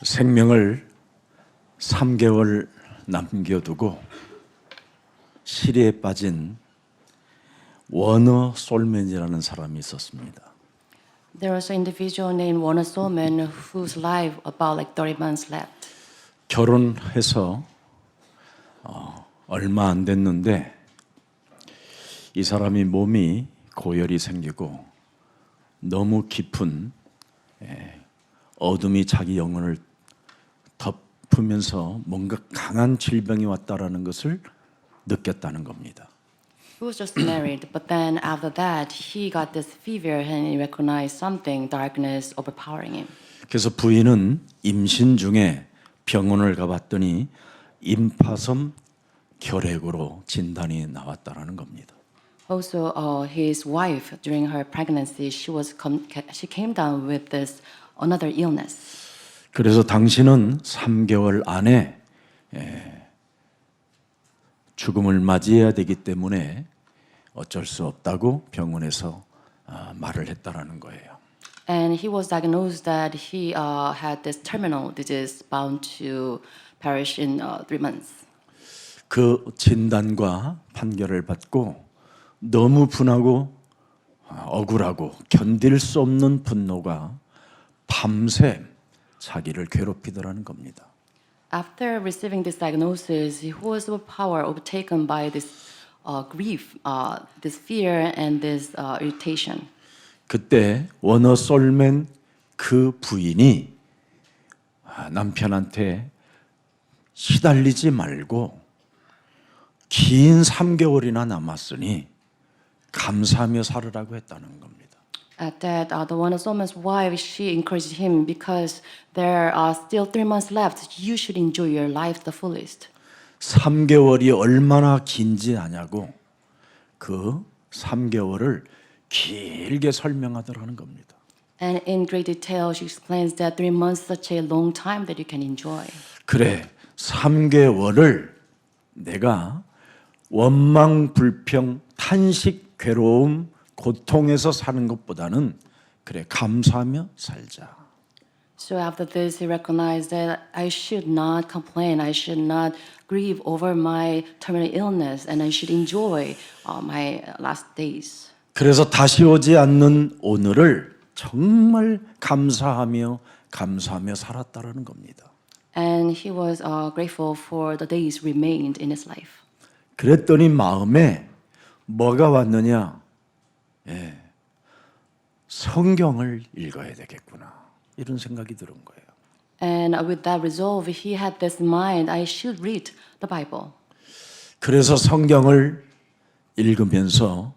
생명을 3개월 남겨두고 시리에 빠진 워너 솔맨이라는 사람이 있었습니다. There was an individual named Warner Solman whose life about like 30 months left. 결혼해서 얼마 안 됐는데 이 사람이 몸이 고열이 생기고 너무 깊은 어둠이 자기 영혼을 덮으면서 뭔가 강한 질병이 왔다라는 것을 느꼈다는 겁니다. He was just married, but then after that, he got this fever and he recognized something, darkness overpowering him. 그래서 부인은 임신 중에 병원을 가봤더니 임파선 결핵으로 진단이 나왔다라는 겁니다. Also, his wife during her pregnancy, she came down with this another illness. 그래서 당신은 3개월 안에 죽음을 맞이해야 되기 때문에 어쩔 수 없다고 병원에서 말을 했다라는 거예요. And he was diagnosed that he had this terminal disease bound to perish in 3 months. 그 진단과 판결을 받고 너무 분하고 억울하고 견딜 수 없는 분노가 밤새 자기를 괴롭히더라는 겁니다. After receiving this diagnosis, he was overtaken by this grief, this fear, and this irritation. 그때 워너 솔맨 그 부인이 남편한테 시달리지 말고 긴 3개월이나 남았으니 감사하며 살으라고 했다는 겁니다. At that, the one of Solomon wife, she encouraged him because there are still 3 months left. You should enjoy your life the fullest. 3개월이 얼마나 긴지 아냐고 그 3개월을 길게 설명하더라는 겁니다. And in great detail, she explains that 3 months is such a long time that you can enjoy. 그래, 3개월을 내가 원망, 불평, 탄식, 괴로움, 고통에서 사는 것보다는 그래 감사하며 살자. So after this, he recognized that I should not complain. I should not grieve over my terminal illness, and I should enjoy my last days. 그래서 다시 오지 않는 오늘을 정말 감사하며 살았다라는 겁니다. And he was grateful for the days remained in his life. 그랬더니 마음에 뭐가 왔느냐? 성경을 읽어야 되겠구나. 이런 생각이 들은 거예요. And with that resolve, he had this mind, I should read the Bible. 그래서 성경을 읽으면서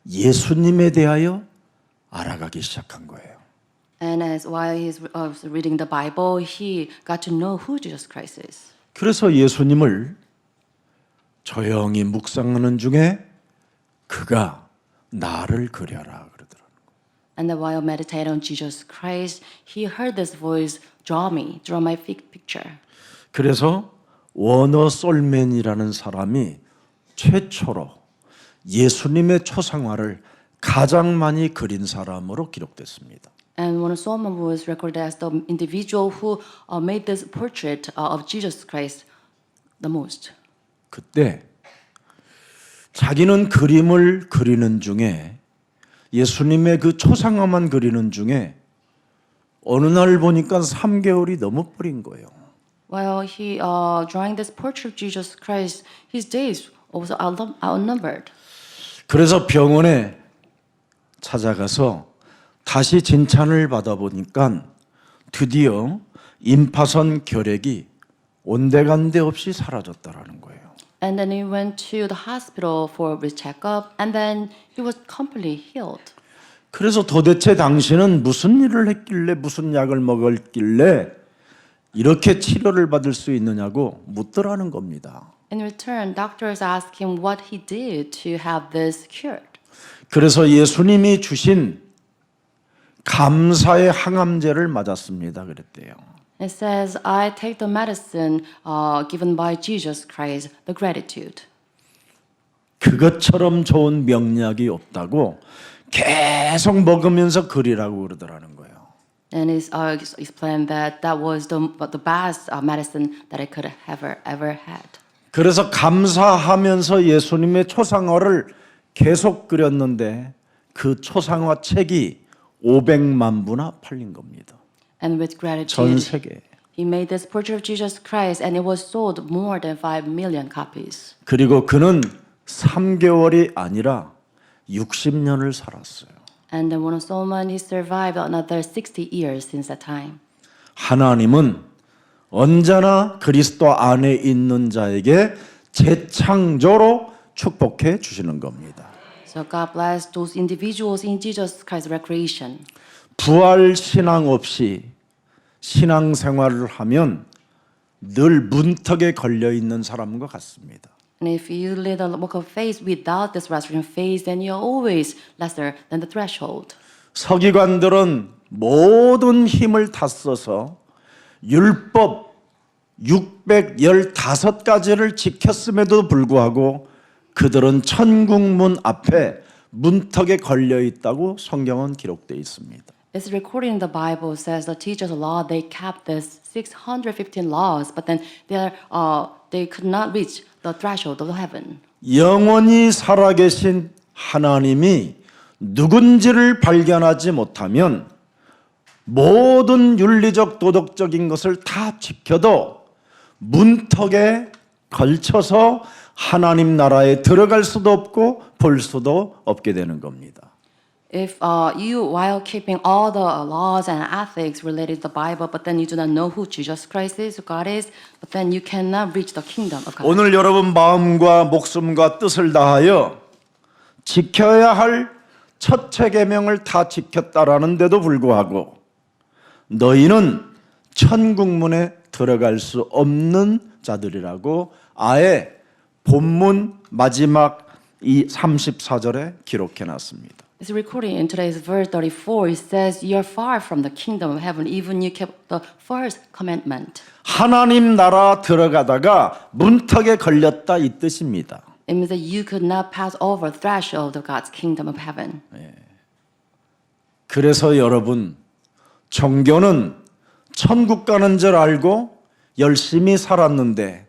예수님에 대하여 알아가기 시작한 거예요. And as while he was reading the Bible, he got to know who Jesus Christ is. 그래서 예수님을 조용히 묵상하는 중에 그가 나를 그려라 그러더라고요. And then while meditating on Jesus Christ, he heard this voice, draw my picture. 그래서 워너 솔맨이라는 사람이 최초로 예수님의 초상화를 가장 많이 그린 사람으로 기록됐습니다. And Warner Solomon was recorded as the individual who made this portrait of Jesus Christ the most. 그때 자기는 그림을 그리는 중에 예수님의 그 초상화만 그리는 중에 어느 날 보니까 3개월이 넘어버린 거예요. While he drawing this portrait of Jesus Christ, his days was outnumbered. 그래서 병원에 찾아가서 다시 진찰을 받아보니까 드디어 임파선 결핵이 온데간데 없이 사라졌다라는 거예요. And then he went to the hospital for a checkup, and then he was completely healed. 그래서 도대체 당신은 무슨 일을 했길래 무슨 약을 먹었길래 이렇게 치료를 받을 수 있느냐고 묻더라는 겁니다. In return, doctors asked him what he did to have this cured. 그래서 예수님이 주신 감사의 항암제를 맞았습니다. 그랬대요. It says, I take the medicine given by Jesus Christ, the gratitude. 그것처럼 좋은 명약이 없다고 계속 먹으면서 그리라고 그러더라는 거예요. And it's explained that that was the best medicine that I could have ever had. 그래서 감사하면서 예수님의 초상화를 계속 그렸는데 그 초상화 책이 500만 부나 팔린 겁니다. And with 전 gratitude, 세계에. he made this portrait of Jesus Christ, and it was sold more than 5 million copies. 그리고 그는 3개월이 아니라 60년을 살았어요. And then when Solomon, he survived another 60 years since that time. 하나님은 언제나 그리스도 안에 있는 자에게 재창조로 축복해 주시는 겁니다. So God bless those individuals in Jesus Christ's recreation. 부활 신앙 없이 신앙 생활을 하면 늘 문턱에 걸려 있는 사람과 같습니다. And if you live a walk of faith without this resurrection faith, then you're always lesser than the threshold. 서기관들은 모든 힘을 다 써서 율법 615가지를 지켰음에도 불구하고 그들은 천국문 앞에 문턱에 걸려 있다고 성경은 기록되어 있습니다. It's recorded in the Bible says the teachers of law they kept this 615 laws, but then they could not reach the threshold of heaven. 영원히 살아계신 하나님이 누군지를 발견하지 못하면 모든 윤리적 도덕적인 것을 다 지켜도 문턱에 걸쳐서 하나님 나라에 들어갈 수도 없고 볼 수도 없게 되는 겁니다. If you, while keeping all the laws and ethics related to the Bible, but then you do not know who Jesus Christ is, who God is, but then you cannot reach the kingdom of God. 오늘 여러분 마음과 목숨과 뜻을 다하여 지켜야 할 첫째 계명을 다 지켰다라는데도 불구하고 너희는 천국문에 들어갈 수 없는 자들이라고 아예 본문 마지막 이 34절에 기록해 놨습니다. It's recorded in today's verse 34. It says, "You are far from the kingdom of heaven, even you kept the first commandment." 하나님 나라 들어가다가 문턱에 걸렸다 이 뜻입니다. It means that you could not pass over the threshold of God's kingdom of heaven. 그래서 여러분 종교는 천국 가는 줄 알고 열심히 살았는데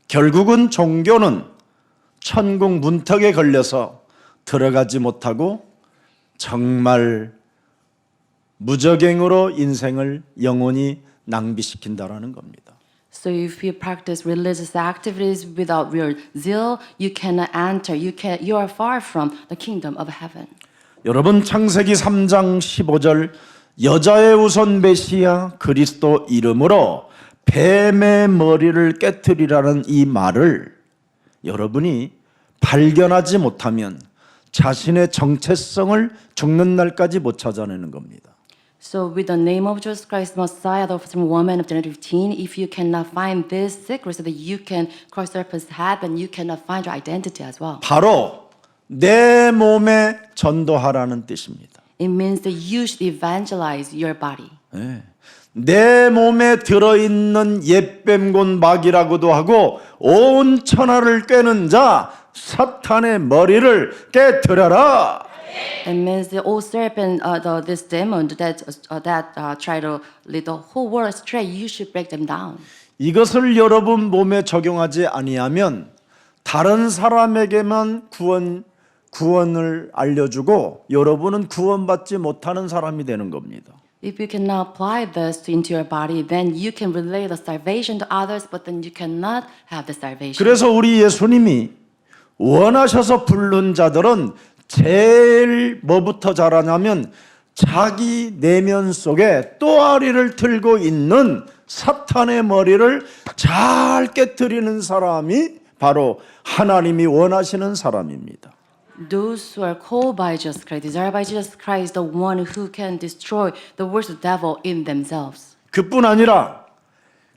결국은 종교는 천국 문턱에 걸려서 들어가지 못하고 정말 무적행으로 인생을 영원히 낭비시킨다라는 겁니다. So if you practice religious activities without real zeal, you cannot enter. You are far from the kingdom of heaven. 여러분 창세기 3장 15절 여자의 우선 메시아 그리스도 이름으로 뱀의 머리를 깨트리라는 이 말을 여러분이 발견하지 못하면 자신의 정체성을 죽는 날까지 못 찾아내는 겁니다. So with the name of Jesus Christ, Messiah, the first woman of Genesis 15, if you cannot find this secret so that you can cross surface head, then you cannot find your identity as well. 바로 내 몸에 전도하라는 뜻입니다. It means that you should evangelize your body. 내 몸에 들어있는 옛뱀곤 마귀라고도 하고 온 천하를 꿰는 자 사탄의 머리를 깨뜨려라. It means the old serpent, this demon that try to lead the whole world astray. You should break them down. 이것을 여러분 몸에 적용하지 아니하면 다른 사람에게만 구원을 알려주고 여러분은 구원받지 못하는 사람이 되는 겁니다. If you cannot apply this into your body, then you can relay the salvation to others, but then you cannot have the salvation. 그래서 우리 예수님이 원하셔서 부른 자들은 제일 뭐부터 잘하냐면 자기 내면 속에 또아리를 들고 있는 사탄의 머리를 잘 깨트리는 사람이 바로 하나님이 원하시는 사람입니다. Those who are called by Jesus Christ, desired by Jesus Christ, the one who can destroy the works of the devil in themselves. 그뿐 아니라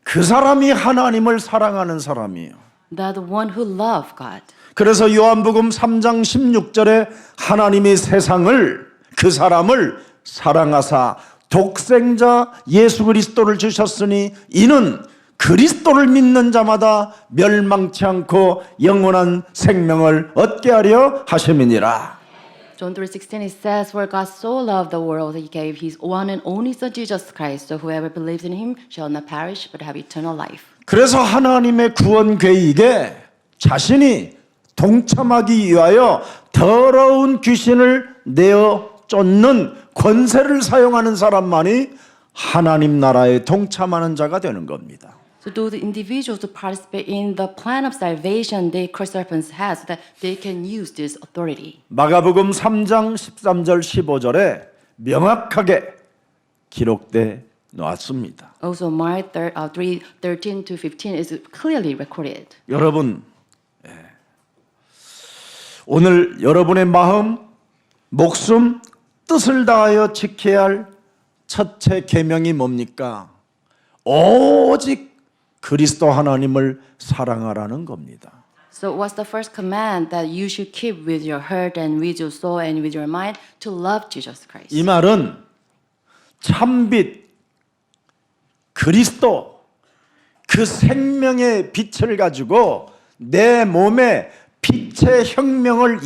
그 사람이 하나님을 사랑하는 사람이에요. They're the one who love God. 그래서 요한복음 3장 16절에 하나님이 세상을 그 사람을 사랑하사 독생자 예수 그리스도를 주셨으니 이는 그리스도를 믿는 자마다 멸망치 않고 영원한 생명을 얻게 하려 하심이니라. John 3:16 it says, "For God so loved the world that He gave His one and only Son Jesus Christ, so whoever believes in Him shall not perish but have eternal life." 그래서 하나님의 구원 계획에 자신이 동참하기 위하여 더러운 귀신을 내어 쫓는 권세를 사용하는 사람만이 하나님 나라에 동참하는 자가 되는 겁니다. So do the individuals to participate in the plan of salvation the curse serpents has, so that they can use this authority. 마가복음 3장 13절 15절에 명확하게 기록돼 놓았습니다. Also, Mark 3:13 to 15 is clearly recorded. 여러분, 오늘 여러분의 마음, 목숨, 뜻을 다하여 지켜야 할 첫째 계명이 뭡니까? 오직 그리스도 하나님을 사랑하라는 겁니다. So what's the first command that you should keep with your heart and with your soul and with your mind? To love Jesus Christ. 이 말은 참빛 그리스도 그 생명의 빛을 가지고 내 몸에 빛의 혁명을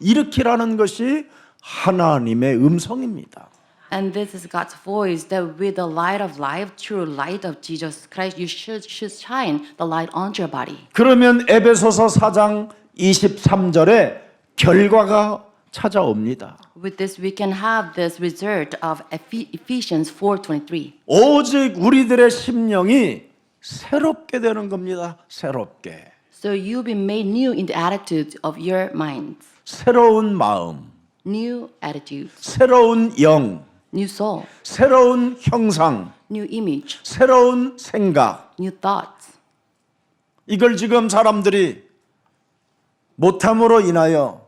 일으키라는 것이 하나님의 음성입니다. And this is God's voice that with the light of life, true light of Jesus Christ, you should shine the light onto your body. 그러면 에베소서 4장 23절에 결과가 찾아옵니다. With this, we can have this result of Ephesians 4:23. 오직 우리들의 심령이 새롭게 되는 겁니다. 새롭게. So you'll be made new in the attitude of your minds. 새로운 마음, New attitude, 새로운 영, new soul, 새로운 형상, new image, 새로운 생각. new thoughts. 이걸 지금 사람들이 못함으로 인하여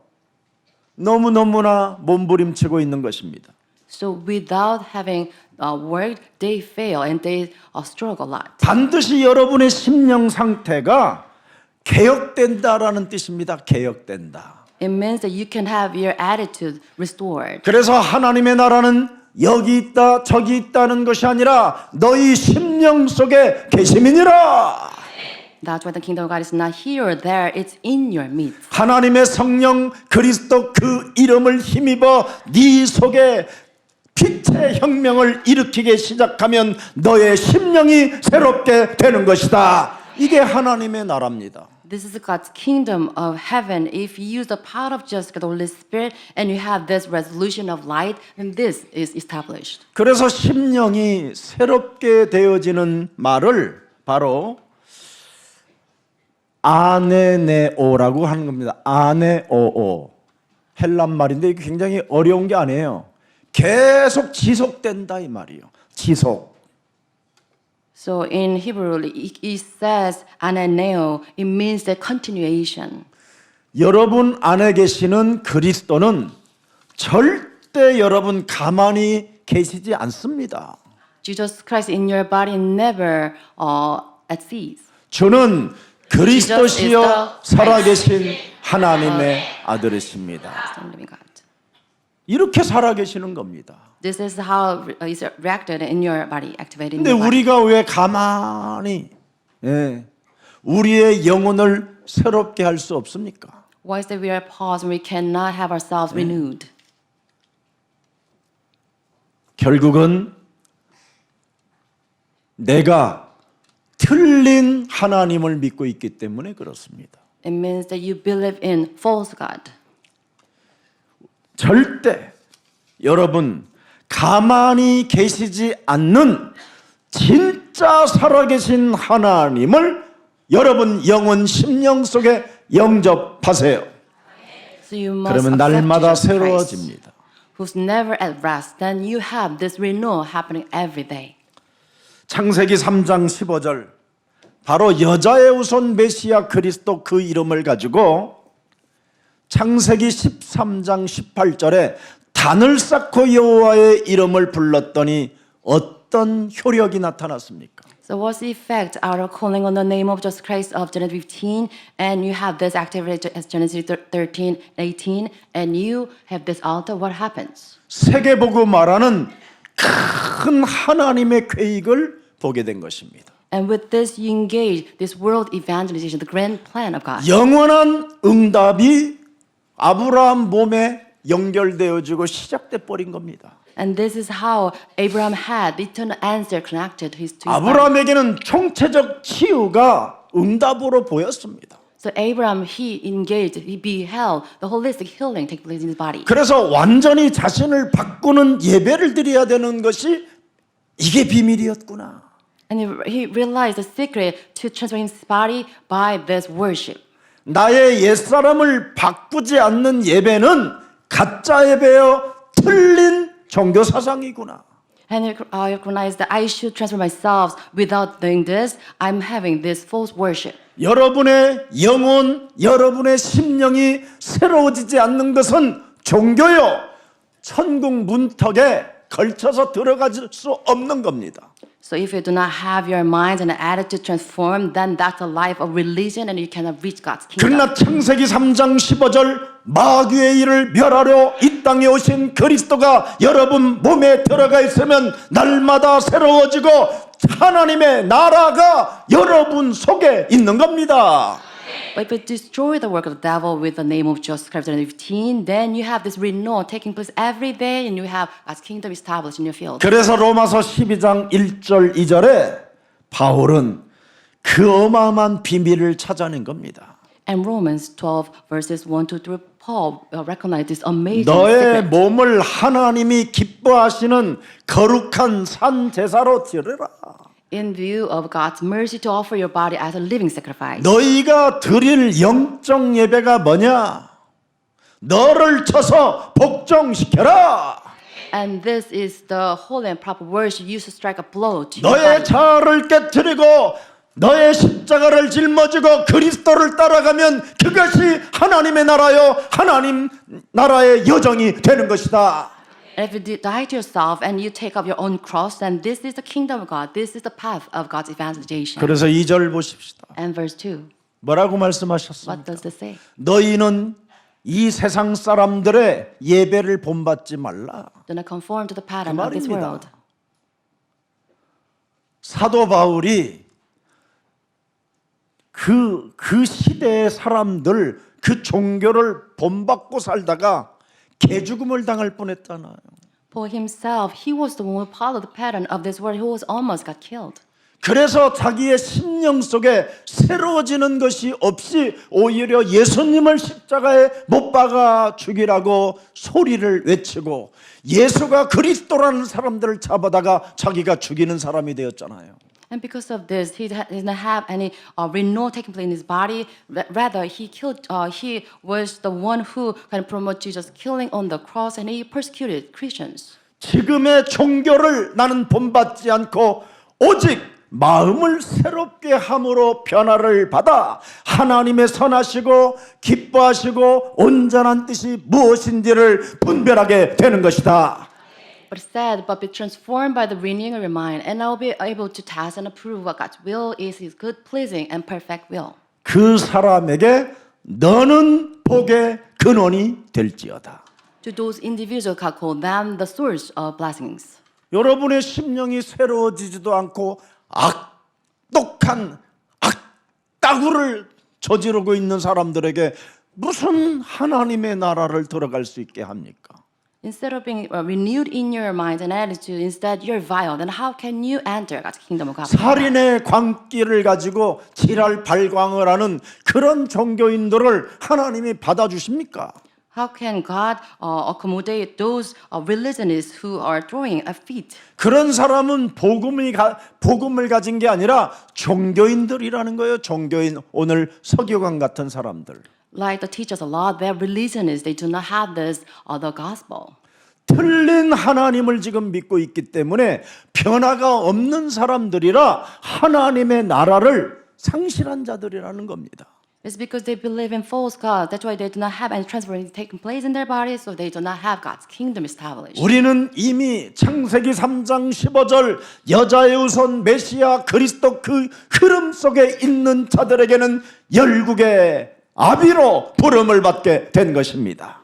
너무너무나 몸부림치고 있는 것입니다. So without having worked, they fail and they struggle a lot. 반드시 여러분의 심령 상태가 개혁된다라는 뜻입니다. 개혁된다. It means that you can have your attitude restored. 그래서 하나님의 나라는 여기 있다 저기 있다는 것이 아니라 너희 심령 속에 계심이니라. That's why the kingdom of God is not here or there, it's in your midst. 하나님의 성령 그리스도 그 이름을 힘입어 네 속에 빛의 혁명을 일으키게 시작하면 너의 심령이 새롭게 되는 것이다. 이게 하나님의 나라입니다. This is God's kingdom of heaven. If you use the power of just the Holy Spirit and you have this resolution of light, then this is established. 그래서 심령이 새롭게 되어지는 말을 바로 아네네오라고 하는 겁니다. 아네오오. 헬란 말인데 이게 굉장히 어려운 게 아니에요. 계속 지속된다 이 말이에요. 지속. So in Hebrew, it says ananeo. It means the continuation. 여러분 안에 계시는 그리스도는 절대 여러분 가만히 계시지 않습니다. Jesus Christ in your body never at cease. 주는 그리스도시여 Jesus is the 살아계신 하나님의 아들이십니다. Son of the living God. 이렇게 살아계시는 겁니다. This is how it's reacted in your body, activated in 근데 your body. 우리가 왜 가만히 우리의 영혼을 새롭게 할 수 없습니까? Why is that we are paused and we cannot have ourselves renewed? 결국은 내가 틀린 하나님을 믿고 있기 때문에 그렇습니다. It means that you believe in false God. 절대 여러분 가만히 계시지 않는 진짜 살아계신 하나님을 여러분 영혼 심령 속에 영접하세요. So you must 그러면 accept 날마다 Jesus Christ, 새로워집니다. who's never at rest. Then you have this renewal happening every day. 창세기 3장 15절 바로 여자의 후손 메시아 그리스도 그 이름을 가지고 창세기 13장 18절에 단을 쌓고 여호와의 이름을 불렀더니 어떤 효력이 나타났습니까? So what's the effect out of calling on the name of Jesus Christ of Genesis 15 and you have this activated as Genesis 13, 18 and you have this altar, what happens? 세계보고 말하는 큰 하나님의 계획을 보게 된 것입니다. And with this you engage this world evangelization, the grand plan of God. 영원한 응답이 아브라함 몸에 연결되어지고 시작돼 버린 겁니다. And this is how Abraham had the eternal answer connected to his body. 아브라함에게는 총체적 치유가 응답으로 보였습니다. So Abraham, he engaged, he beheld the holistic healing take place in his body. 그래서 완전히 자신을 바꾸는 예배를 드려야 되는 것이 이게 비밀이었구나. And he realized the secret to transform his body by this worship. 나의 옛사람을 바꾸지 않는 예배는 가짜 예배여 틀린 종교 사상이구나. And I recognized that I should transform myself. Without doing this, I'm having this false worship. 여러분의 영혼, 여러분의 심령이 새로워지지 않는 것은 종교요. 천국 문턱에 걸쳐서 들어갈 수 없는 겁니다. So if you do not have your mind and attitude transformed, then that's a life of religion and you cannot reach God's kingdom. 그러나 창세기 3장 15절 마귀의 일을 멸하려 이 땅에 오신 그리스도가 여러분 몸에 들어가 있으면 날마다 새로워지고 하나님의 나라가 여러분 속에 있는 겁니다. But if you destroy the work of the devil with the name of Jesus Christ and 15, then you have this renewal taking place every day and you have God's kingdom established in your field. 그래서 로마서 12장 1절 2절에 바울은 그 어마어마한 비밀을 찾아낸 겁니다. And Romans 12 verses 1 to 3, Paul recognized this amazing 너의 secret. 몸을 하나님이 기뻐하시는 거룩한 산 제사로 드려라. In view of God's mercy to offer your body as a living sacrifice. 너희가 드릴 영적 예배가 뭐냐? 너를 쳐서 복종시켜라. And this is the holy and proper worship used to strike a blow to your 너의 body. 자아를 깨뜨리고 너의 십자가를 짊어지고 그리스도를 따라가면 그것이 하나님의 나라요 하나님 나라의 여정이 되는 것이다. And if you die to yourself and you take up your own cross, then this is the kingdom of God. This is the path of God's evangelization. 그래서 2절 보십시다. And verse 2, 뭐라고 말씀하셨습니까? what does this say? 너희는 이 세상 사람들의 예배를 본받지 말라. Do not conform to the pattern of this 말입니다. world. 사도 바울이 그 시대의 사람들 그 종교를 본받고 살다가 개죽음을 당할 뻔했잖아요. For himself, he was the one who followed the pattern of this world who was almost got killed. 그래서 자기의 심령 속에 새로워지는 것이 없이 오히려 예수님을 십자가에 못 박아 죽이라고 소리를 외치고 예수가 그리스도라는 사람들을 잡아다가 자기가 죽이는 사람이 되었잖아요. And because of this, he did not have any renewal taking place in his body. Rather, he was the one who kind of promoted Jesus killing on the cross, and he persecuted Christians. 지금의 종교를 나는 본받지 않고 오직 마음을 새롭게 함으로 변화를 받아 하나님의 선하시고 기뻐하시고 온전한 뜻이 무엇인지를 분별하게 되는 것이다. But said, but be transformed by the renewing of your mind, and I will be able to test and approve what God's will is, His good, pleasing, and perfect will. 그 사람에게 너는 복의 근원이 될지어다. To those individuals, God called them the source of blessings. 여러분의 심령이 새로워지지도 않고 악독한 악다구를 저지르고 있는 사람들에게 무슨 하나님의 나라를 들어갈 수 있게 합니까? Instead of being renewed in your mind and attitude, instead you're vile. Then how can you enter God's kingdom of God? 살인의 광기를 가지고 지랄 발광을 하는 그런 종교인들을 하나님이 받아주십니까? How can God accommodate those religionists who are throwing a fit? 그런 사람은 복음을 가진 게 아니라 종교인들이라는 거예요. 종교인, 오늘 서기관 같은 사람들. Like the teachers of law, their religionists, they do not have this the gospel. 틀린 하나님을 지금 믿고 있기 때문에 변화가 없는 사람들이라 하나님의 나라를 상실한 자들이라는 겁니다. It's because they believe in false gods. That's why they do not have any transformation taking place in their bodies, so they do not have God's kingdom established. 우리는 이미 창세기 3장 15절 여자의 후손 메시아 그리스도 그 흐름 속에 있는 자들에게는 열국의 아비로 부름을 받게 된 것입니다.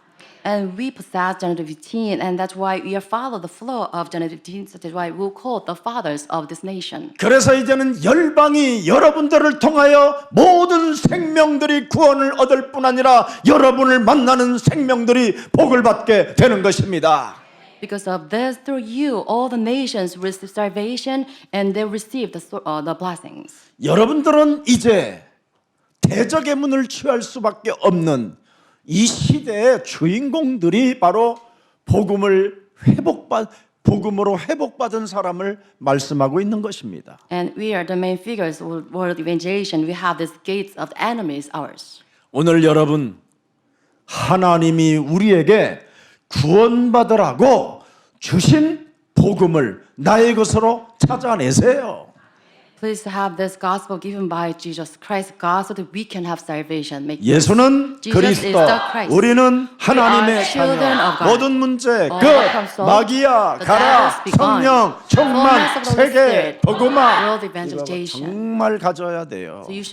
And we possess Genesis 15, and that's why we follow the flow of Genesis 15. That is why we'll call the fathers of this nation. 그래서 이제는 열방이 여러분들을 통하여 모든 생명들이 구원을 얻을 뿐 아니라 여러분을 만나는 생명들이 복을 받게 되는 것입니다. Because of this, through you, all the nations receive salvation, and they receive the blessings. 여러분들은 이제 대적의 문을 취할 수밖에 없는 이 시대의 주인공들이 바로 복음으로 회복받은 사람을 말씀하고 있는 것입니다. And we are the main figures of world evangelization. We have these gates of the enemies ours. 오늘 여러분 하나님이 우리에게 구원받으라고 주신 복음을 나의 것으로 찾아내세요. Please have this gospel given by Jesus Christ, God, so that we can have salvation. Make 예수는 Jesus is 그리스도, the Christ. 우리는 하나님의 We are children 자녀. of God. 모든 문제 All 끝, becomes so. 마귀야 The 가라, devils be gone. 성령, 충만, Fullness of the Holy 세계, Spirit. 복음화 World evangelization. 정말 가져야 돼요. So you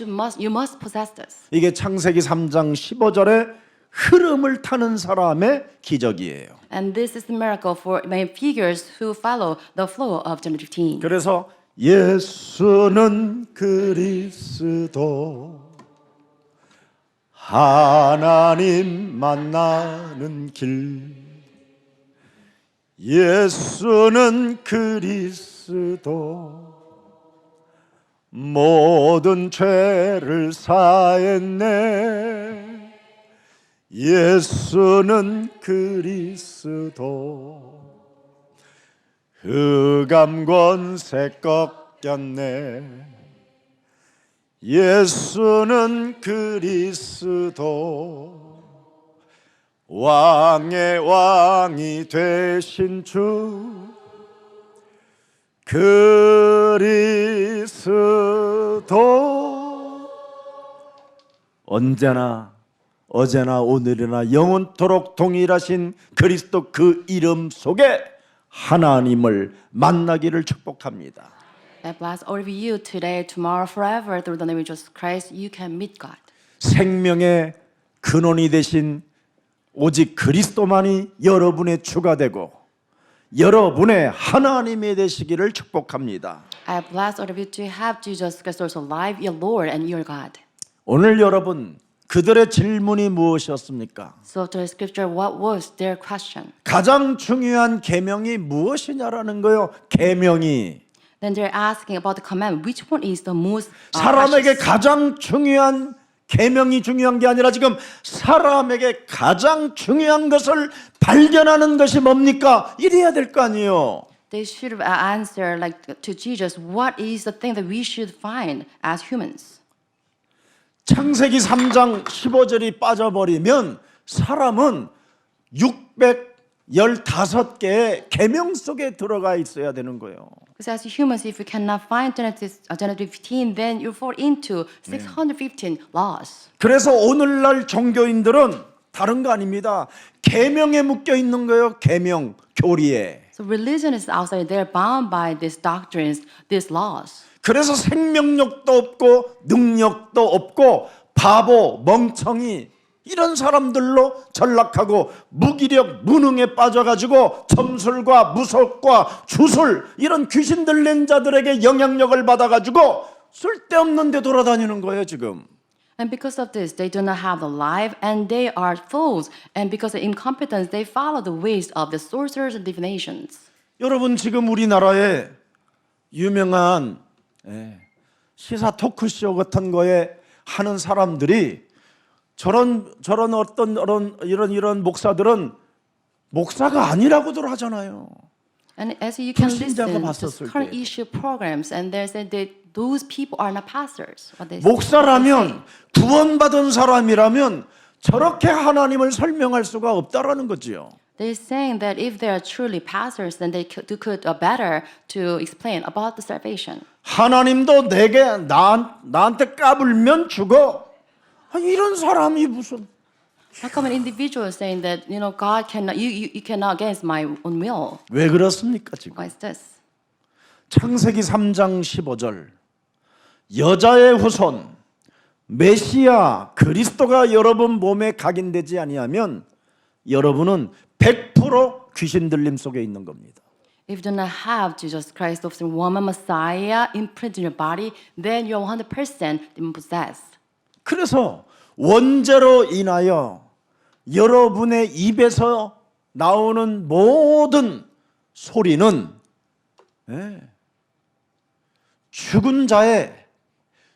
must possess this. 이게 창세기 3장 15절의 흐름을 타는 사람의 기적이에요. And this is the miracle for main figures who follow the flow of Genesis 15. 그래서 예수는 그리스도 하나님 만나는 길 예수는 그리스도 모든 죄를 사했네 예수는 그리스도 흑암 권세 꺾였네 예수는 그리스도 왕의 왕이 되신 주 그리스도 언제나 어제나 오늘이나 영원토록 동일하신 그리스도 그 이름 속에 하나님을 만나기를 축복합니다. I bless all of you today, tomorrow, forever. Through the name of Jesus Christ, you can meet God. 생명의 근원이 되신 오직 그리스도만이 여러분의 주가 되고 여러분의 하나님이 되시기를 축복합니다. I bless all of you to have Jesus Christ as alive, your Lord and your God. 오늘 여러분 그들의 질문이 무엇이었습니까? So to the scripture, what was their question? 가장 중요한 계명이 무엇이냐라는 거요. 계명이 Then they're asking about the command. Which one is the most 사람에게 precious? 가장 중요한 계명이 중요한 게 아니라 지금 사람에게 가장 중요한 것을 발견하는 것이 뭡니까? 이래야 될 거 아니에요. They should have answered like to Jesus, what is the thing that we should find as humans? 창세기 3장 15절이 빠져버리면 사람은 615개의 계명 속에 들어가 있어야 되는 거예요. Because as humans, if you cannot find Genesis 15, then you fall into 615 laws. 그래서 오늘날 종교인들은 다른 거 아닙니다. 계명에 묶여 있는 거예요. 계명, 교리에. So religion is outside. They're bound by these doctrines, these laws. 그래서 생명력도 없고 능력도 없고 바보, 멍청이 이런 사람들로 전락하고 무기력, 무능에 빠져가지고 점술과 무속과 주술 이런 귀신 들린 자들에게 영향력을 받아가지고 쓸데없는 데 돌아다니는 거예요 지금. And because of this, they do not have the life, and they are fools. And because of incompetence, they follow the ways of the sorcerers and divinations. 여러분 지금 우리나라에 유명한 시사 토크쇼 같은 거에 하는 사람들이 저런 어떤 이런 목사들은 목사가 아니라고들 하잖아요. And as you can 불신자가 listen to 봤었을 current 때. issue programs, and they said that those people are not pastors. What they 목사라면 구원받은 사람이라면 저렇게 하나님을 설명할 수가 없다라는 거지요. They're saying that if they are truly pastors, then they could better to explain about the salvation. 하나님도 내게 나한테 까불면 죽어. 이런 사람이 무슨? How come an individual is saying that God cannot you cannot against my own will? 왜 그렇습니까 지금? Why is this? 창세기 3장 15절 여자의 후손 메시아 그리스도가 여러분 몸에 각인되지 아니하면 여러분은 100% 귀신 들림 속에 있는 겁니다. If you do not have Jesus Christ of the woman Messiah imprinted in your body, then you're 100% demon possessed. 그래서 원죄로 인하여 여러분의 입에서 나오는 모든 소리는 죽은 자의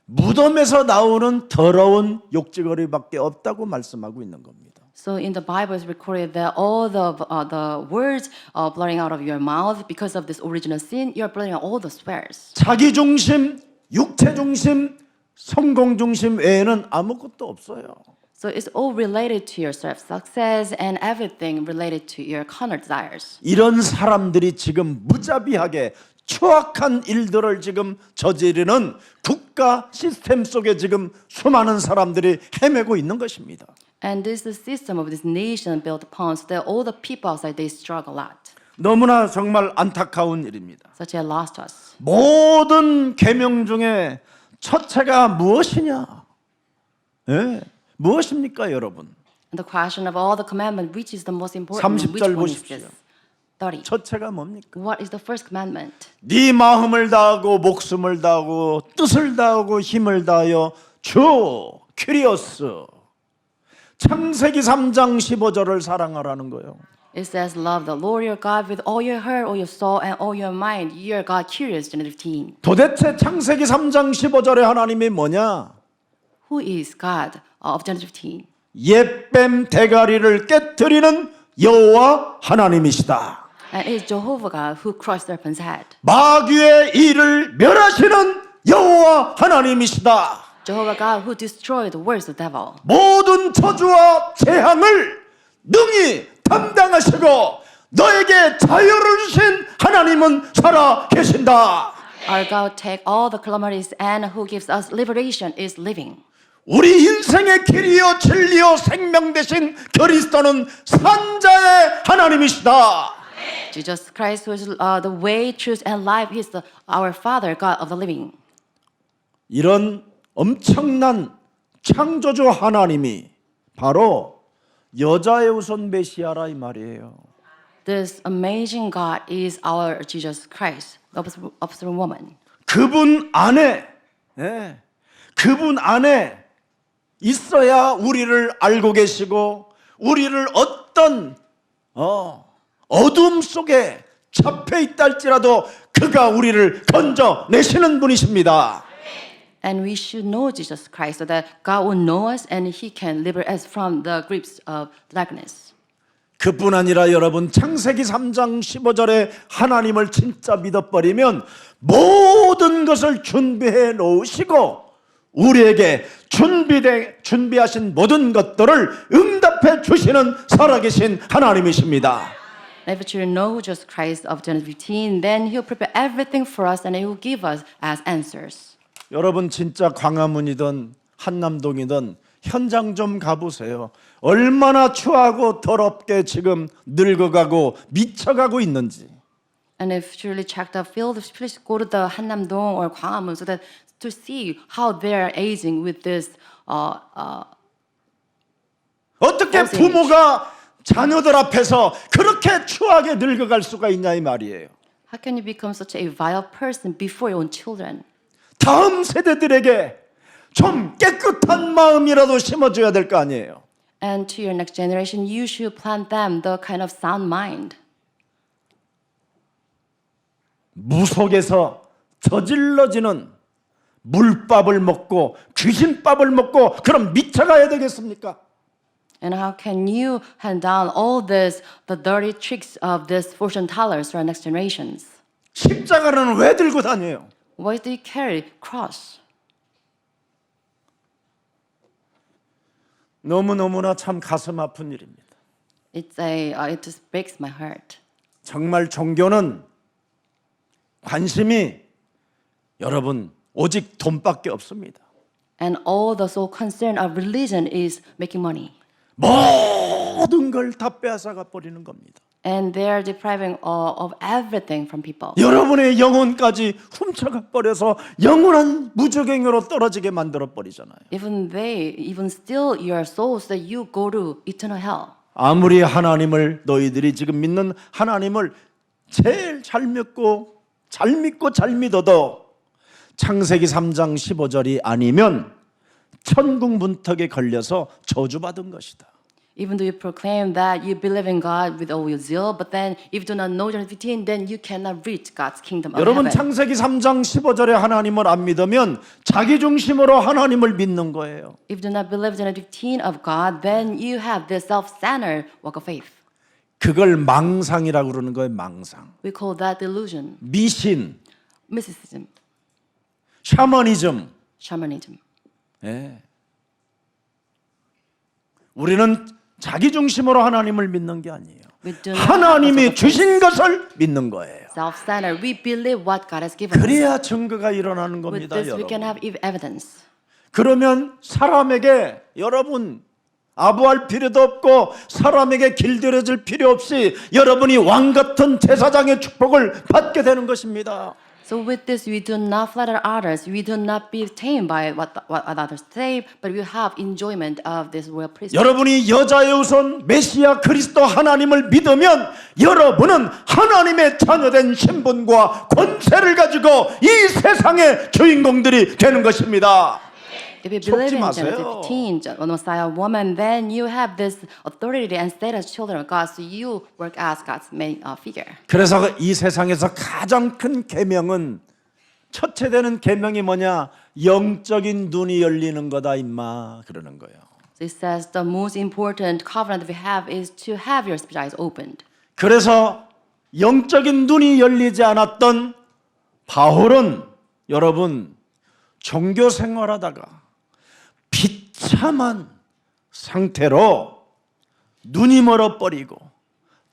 무덤에서 나오는 더러운 욕지거리밖에 없다고 말씀하고 있는 겁니다. So in the Bible it's recorded that all the words blurring out of your mouth because of this original sin, you're blurring out all the swears. 자기 중심, 육체 중심, 성공 중심 외에는 아무것도 없어요. So it's all related to your self-success and everything related to your carnal desires. 이런 사람들이 지금 무자비하게 추악한 일들을 지금 저지르는 국가 시스템 속에 지금 수많은 사람들이 헤매고 있는 것입니다. And this is the system of this nation built upon so that all the people outside they struggle a lot. 너무나 정말 안타까운 일입니다. Such a loss to us. 모든 계명 중에 첫째가 무엇이냐? 무엇입니까, 여러분? And the question of all the commandments, which is the most important? 30절 Which one is 보십시오. this? 30. 첫째가 뭡니까? What is the first commandment? 네 마음을 다하고 목숨을 다하고 뜻을 다하고 힘을 다하여 주 큐리오스 창세기 3장 15절을 사랑하라는 거예요. It says, love the Lord your God with all your heart, all your soul, and all your mind. You are God curious, Genesis 15. 도대체 창세기 3장 15절에 하나님이 뭐냐? Who is God of Genesis 15? 옛뱀 대가리를 깨뜨리는 여호와 하나님이시다. And it is Jehovah God who crushed serpent's head. 마귀의 일을 멸하시는 여호와 하나님이시다. Jehovah God who destroyed the works of the devil. 모든 저주와 재앙을 능히 담당하시고 너에게 자유를 주신 하나님은 살아 계신다. Our God take all the calamities and who gives us liberation is living. 우리 인생의 길이요 진리요 생명 되신 그리스도는 산자의 하나님이시다. Jesus Christ, who is the way, truth, and life, He is our Father, God of the living. 이런 엄청난 창조주 하나님이 바로 여자의 우선 메시아라 이 말이에요. This amazing God is our Jesus Christ, the observant woman. 그분 안에 그분 안에 있어야 우리를 알고 계시고 우리를 어떤 어둠 속에 잡혀 있다 할지라도 그가 우리를 건져내시는 분이십니다. And we should know Jesus Christ so that God will know us and He can liberate us from the grips of darkness. 그뿐 아니라 여러분 창세기 3장 15절에 하나님을 진짜 믿어버리면 모든 것을 준비해 놓으시고 우리에게 준비하신 모든 것들을 응답해 주시는 살아계신 하나님이십니다. And if you truly know Jesus Christ of Genesis 15, then He'll prepare everything for us and He will give us as answers. 여러분 진짜 광화문이든 한남동이든 현장 좀 가보세요. 얼마나 추하고 더럽게 지금 늙어가고 미쳐가고 있는지. And if you truly check the field, please go to the Hannam-dong or Gwanghwamun so that to see how they're aging with this 어떻게 부모가 자녀들 앞에서 그렇게 추하게 늙어갈 수가 있냐 이 말이에요. how can you become such a vile person before your own children? 다음 세대들에게 좀 깨끗한 마음이라도 심어줘야 될 거 아니에요. And to your next generation, you should plant them the kind of sound mind. 무속에서 저질러지는 물밥을 먹고 귀신밥을 먹고 그럼 미쳐가야 되겠습니까? And how can you hand down all this, the dirty tricks of these fortune tellers to our next generations? 십자가는 왜 들고 다녀요? Why do you carry cross? 너무너무나 참 가슴 아픈 일입니다. It just breaks my heart. 정말 종교는 관심이 여러분 오직 돈밖에 없습니다. And all the sole concern of religion is making money. 모든 걸 다 빼앗아가 버리는 겁니다. And they are depriving of everything from people. 여러분의 영혼까지 훔쳐가 버려서 영원한 무저갱으로 떨어지게 만들어 버리잖아요. Even they even steal your souls that you go to eternal hell. 아무리 하나님을 너희들이 지금 믿는 하나님을 제일 잘 믿고 잘 믿어도 창세기 3장 15절이 아니면 천국 문턱에 걸려서 저주받은 것이다. Even though you proclaim that you believe in God with all your zeal, but then if you do not know John 15, then you cannot reach God's kingdom of 여러분 heaven. 창세기 3장 15절에 하나님을 안 믿으면 자기 중심으로 하나님을 믿는 거예요. If you do not believe John 15 of God, then you have this self-centered walk of faith. 그걸 망상이라고 그러는 거예요. 망상. We call that delusion, 미신, mysticism, 샤머니즘. shamanism. 예. 우리는 자기 중심으로 하나님을 믿는 게 아니에요. We do not 하나님이 have 주신 것을 믿는 거예요. self-centered. We believe what God has given us. 그래야 증거가 일어나는 With 겁니다, this, we can 여러분. have evidence. 그러면 사람에게 여러분 아부할 필요도 없고 사람에게 길들여질 필요 없이 여러분이 왕 같은 제사장의 축복을 받게 되는 것입니다. So with this, we do not flatter others. We do not be tamed by what others say, but we have enjoyment of this royal priesthood. 여러분이 여자의 우선 메시아 그리스도 하나님을 믿으면 여러분은 하나님의 자녀된 신분과 권세를 가지고 이 세상의 주인공들이 되는 것입니다. If you believe 속지 in 마세요. Genesis 15, the Messiah woman, then you have this authority and status children of God, so you work as God's main figure. 그래서 이 세상에서 가장 큰 계명은 첫째 되는 계명이 뭐냐? 영적인 눈이 열리는 거다 임마 그러는 거예요. So it says the most important covenant we have is to have your spiritual eyes opened. 그래서 영적인 눈이 열리지 않았던 바울은 여러분 종교 생활하다가 비참한 상태로 눈이 멀어버리고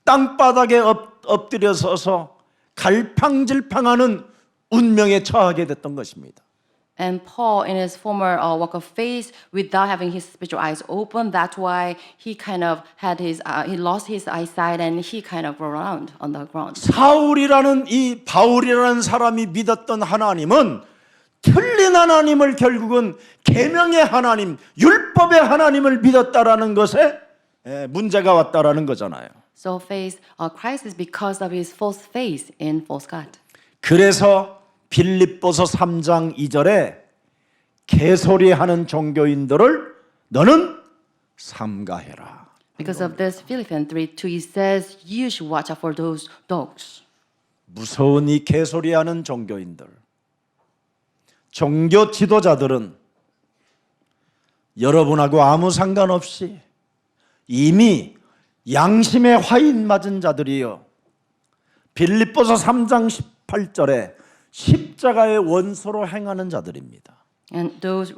땅바닥에 엎드려 서서 갈팡질팡하는 운명에 처하게 됐던 것입니다. And Paul, in his former walk of faith, without having his spiritual eyes open, that's why he kind of had he lost his eyesight and he kind of rolled around on the ground. 사울이라는 이 바울이라는 사람이 믿었던 하나님은 틀린 하나님을 결국은 계명의 하나님, 율법의 하나님을 믿었다라는 것에 문제가 왔다라는 거잖아요. So face Christ is because of his false faith in false God. 그래서 빌립보서 3장 2절에 개소리하는 종교인들을 너는 삼가해라. Because of this, Philippians 3:2 it says, "You should watch out for those dogs." 무서운 이 개소리하는 종교인들. 종교 지도자들은 여러분하고 아무 상관없이 이미 양심의 화인 맞은 자들이요. 빌립보서 3장 18절에 십자가의 원소로 행하는 자들입니다. And those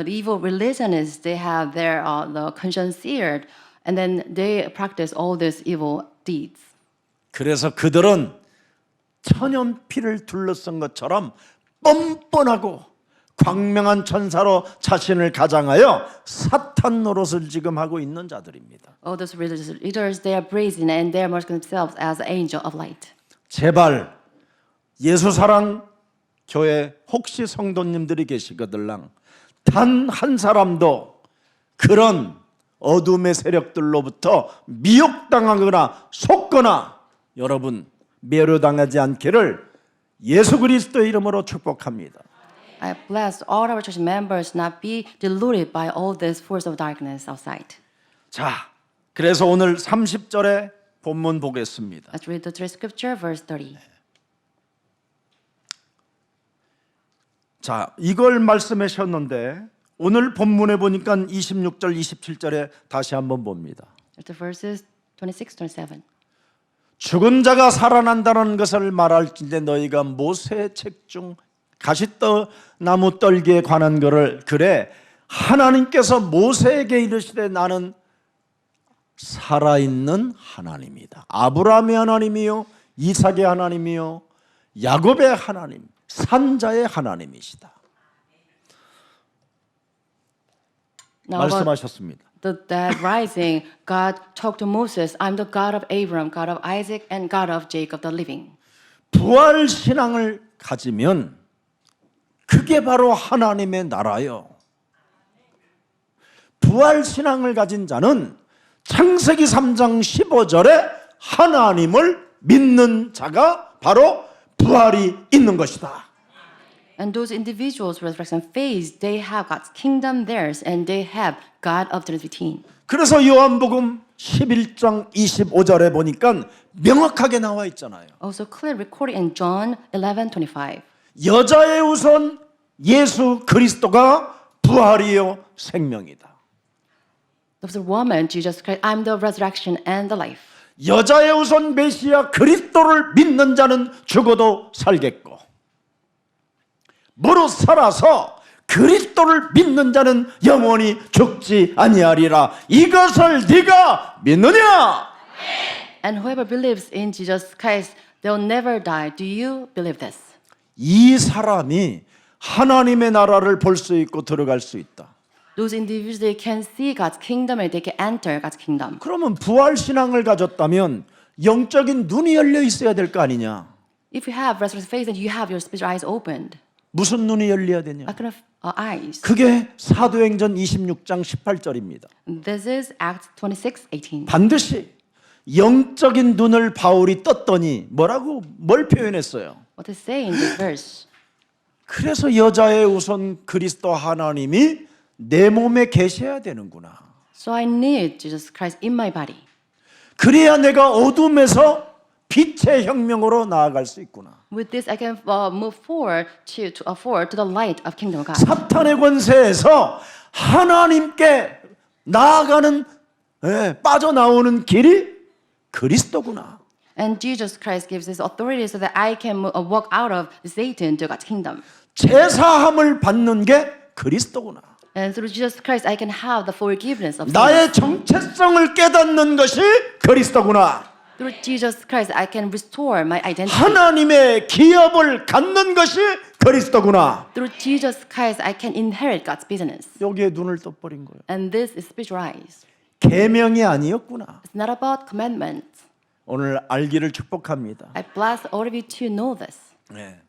evil religionists, they have their the conscience seared, and then they practice all these evil deeds. 그래서 그들은 천연피를 둘러쓴 것처럼 뻔뻔하고 광명한 천사로 자신을 가장하여 사탄 노릇을 지금 하고 있는 자들입니다. All those religious leaders, they are brazen and they are marking themselves as angel of light. 제발 예수사랑 교회 혹시 성도님들이 계시거들랑 단 한 사람도 그런 어둠의 세력들로부터 미혹당하거나 속거나 여러분 매료당하지 않기를 예수 그리스도의 이름으로 축복합니다. I bless all our church members not be deluded by all this force of darkness outside. 자, 그래서 오늘 30절에 본문 보겠습니다. Let's read the scripture, verse 30. 자, 이걸 말씀하셨는데 오늘 본문에 보니까 26절, 27절에 다시 한번 봅니다. The verses 26, 27. 죽은 자가 살아난다는 것을 말할진대 너희가 모세의 책 중 가시나무 떨기에 관한 것을 그래 하나님께서 모세에게 이르시되 나는 살아있는 하나님이다. 아브라함의 하나님이요 이삭의 하나님이요 야곱의 하나님 산자의 하나님이시다. Now about 말씀하셨습니다. the dead rising, God talked to Moses, I'm the God of Abraham, God of Isaac, and God of Jacob, the living. 부활 신앙을 가지면 그게 바로 하나님의 나라요. 부활 신앙을 가진 자는 창세기 3장 15절에 하나님을 믿는 자가 바로 부활이 있는 것이다. And those individuals with resurrection faith, they have God's kingdom theirs, and they have God of Genesis 15. 그래서 요한복음 11장 25절에 보니까 명확하게 나와 있잖아요. Also clearly recorded in John 11:25. 여자의 우선 예수 그리스도가 부활이요 생명이다. Of the woman, Jesus Christ, I'm the resurrection and the life. 여자의 우선 메시아 그리스도를 믿는 자는 죽어도 살겠고 무릇 살아서 그리스도를 믿는 자는 영원히 죽지 아니하리라. 이것을 네가 믿느냐? And whoever believes in Jesus Christ, they'll never die. Do you believe this? 이 사람이 하나님의 나라를 볼 수 있고 들어갈 수 있다. Those individuals, they can see God's kingdom and they can enter God's kingdom. 그러면 부활 신앙을 가졌다면 영적인 눈이 열려 있어야 될 거 아니냐? If you have resurrection faith, then you have your spiritual eyes opened. 무슨 눈이 열려야 되냐? What kind of eyes? 그게 사도행전 26장 18절입니다. This is Acts 26:18. 반드시 영적인 눈을 바울이 떴더니 뭘 표현했어요? What to say in this verse? 그래서 여자의 우선 그리스도 하나님이 내 몸에 계셔야 되는구나. So I need Jesus Christ in my body. 그래야 내가 어둠에서 빛의 혁명으로 나아갈 수 있구나. With this, I can move forward to the light of kingdom of God. 사탄의 권세에서 하나님께 나아가는 빠져나오는 길이 그리스도구나. And Jesus Christ gives this authority so that I can walk out of Satan to God's kingdom. 제사함을 받는 게 그리스도구나. And through Jesus Christ, I can have the forgiveness of sins. 나의 정체성을 깨닫는 것이 그리스도구나. Through Jesus Christ, I can restore my identity. 하나님의 기업을 갖는 것이 그리스도구나. Through Jesus Christ, I can inherit God's business. 여기에 눈을 떠버린 거예요. And this is spiritual eyes. 계명이 아니었구나. It's not about commandments. 오늘 알기를 축복합니다. I bless all of you to know this. 네.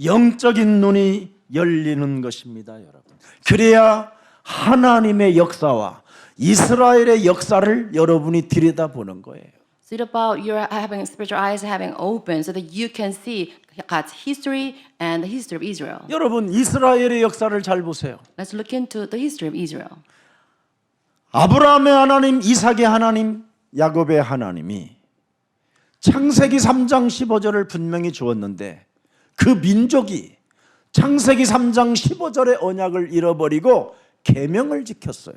영적인 눈이 열리는 것입니다, 여러분. 그래야 하나님의 역사와 이스라엘의 역사를 여러분이 들여다보는 거예요. So it's about your having spiritual eyes having open so that you can see God's history and the history of Israel. 여러분 이스라엘의 역사를 잘 보세요. Let's look into the history of Israel. 아브라함의 하나님, 이삭의 하나님, 야곱의 하나님이 창세기 3장 15절을 분명히 주었는데 그 민족이 창세기 3장 15절의 언약을 잃어버리고 계명을 지켰어요.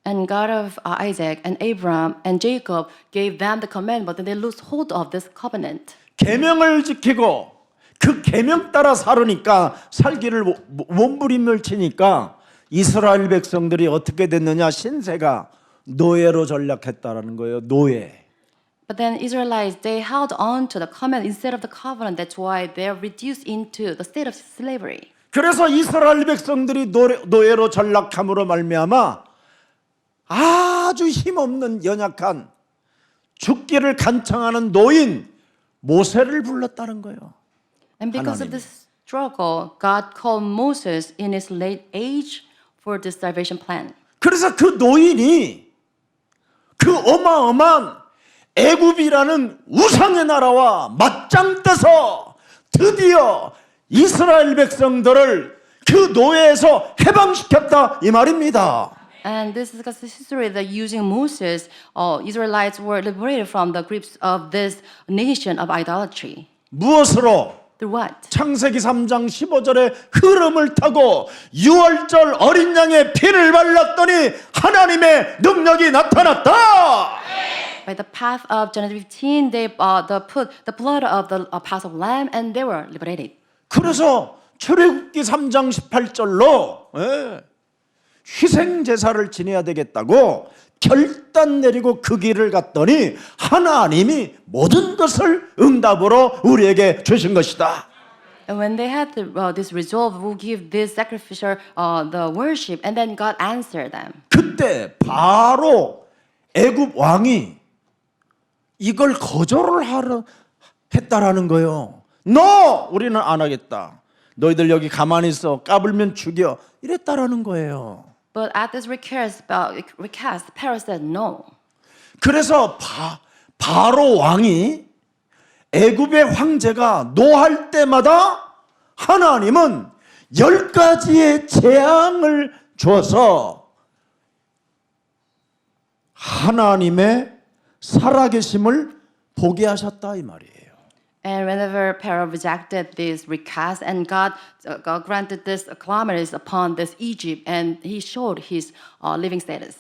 And God of Isaac and Abraham and Jacob gave them the command, but then they lose hold of this covenant. 계명을 지키고 그 계명 따라 살으니까 살기를 몸부림을 치니까 이스라엘 백성들이 어떻게 됐느냐? 신세가 노예로 전락했다라는 거예요. 노예. But then Israelites, they held on to the covenant instead of the covenant. That's why they're reduced into the state of slavery. 그래서 이스라엘 백성들이 노예로 전락함으로 말미암아 아주 힘없는 연약한 죽기를 간청하는 노인 모세를 불렀다는 거예요. And because of 하나님이. this struggle, God called Moses in his late age for this salvation plan. 그래서 그 노인이 그 어마어마한 애굽이라는 우상의 나라와 맞짱 떠서 드디어 이스라엘 백성들을 그 노예에서 해방시켰다 이 말입니다. And this is because the history that using Moses, Israelites were liberated from the grips of this nation of idolatry. 무엇으로? Through what? 창세기 3장 15절의 흐름을 타고 6월절 어린 양의 피를 발랐더니 하나님의 능력이 나타났다. By the path of Genesis 15, they put the blood of the Passover lamb, and they were liberated. 그래서 출애굽기 3장 18절로 희생 제사를 지내야 되겠다고 결단 내리고 그 길을 갔더니 하나님이 모든 것을 응답으로 우리에게 주신 것이다. And when they had this resolve, we'll give this sacrificial the worship, and then God answered them. 그때 바로 애굽 왕이 이걸 거절을 했다라는 거예요. No! 우리는 안 하겠다. 너희들 여기 가만히 있어. 까불면 죽여. 이랬다라는 거예요. But at this request, Pharaoh said no. 그래서 바로 왕이 애굽의 황제가 노할 때마다 하나님은 10가지의 재앙을 줘서 하나님의 살아계심을 보게 하셨다 이 말이에요. And whenever Pharaoh rejected this request, and God granted this calamities upon this Egypt, and He showed His living status.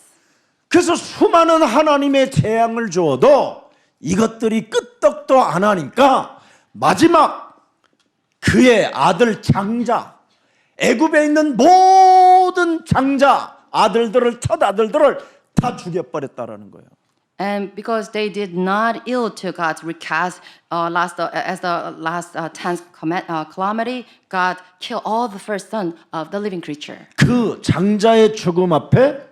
그래서 수많은 하나님의 재앙을 주어도 이것들이 끄떡도 안 하니까 마지막 그의 아들 장자, 애굽에 있는 모든 장자 아들들을 첫 아들들을 다 죽여버렸다라는 거예요. And because they did not yield to God's request, as the last 10th calamity, God killed all the first son of the living creature. 그 장자의 죽음 앞에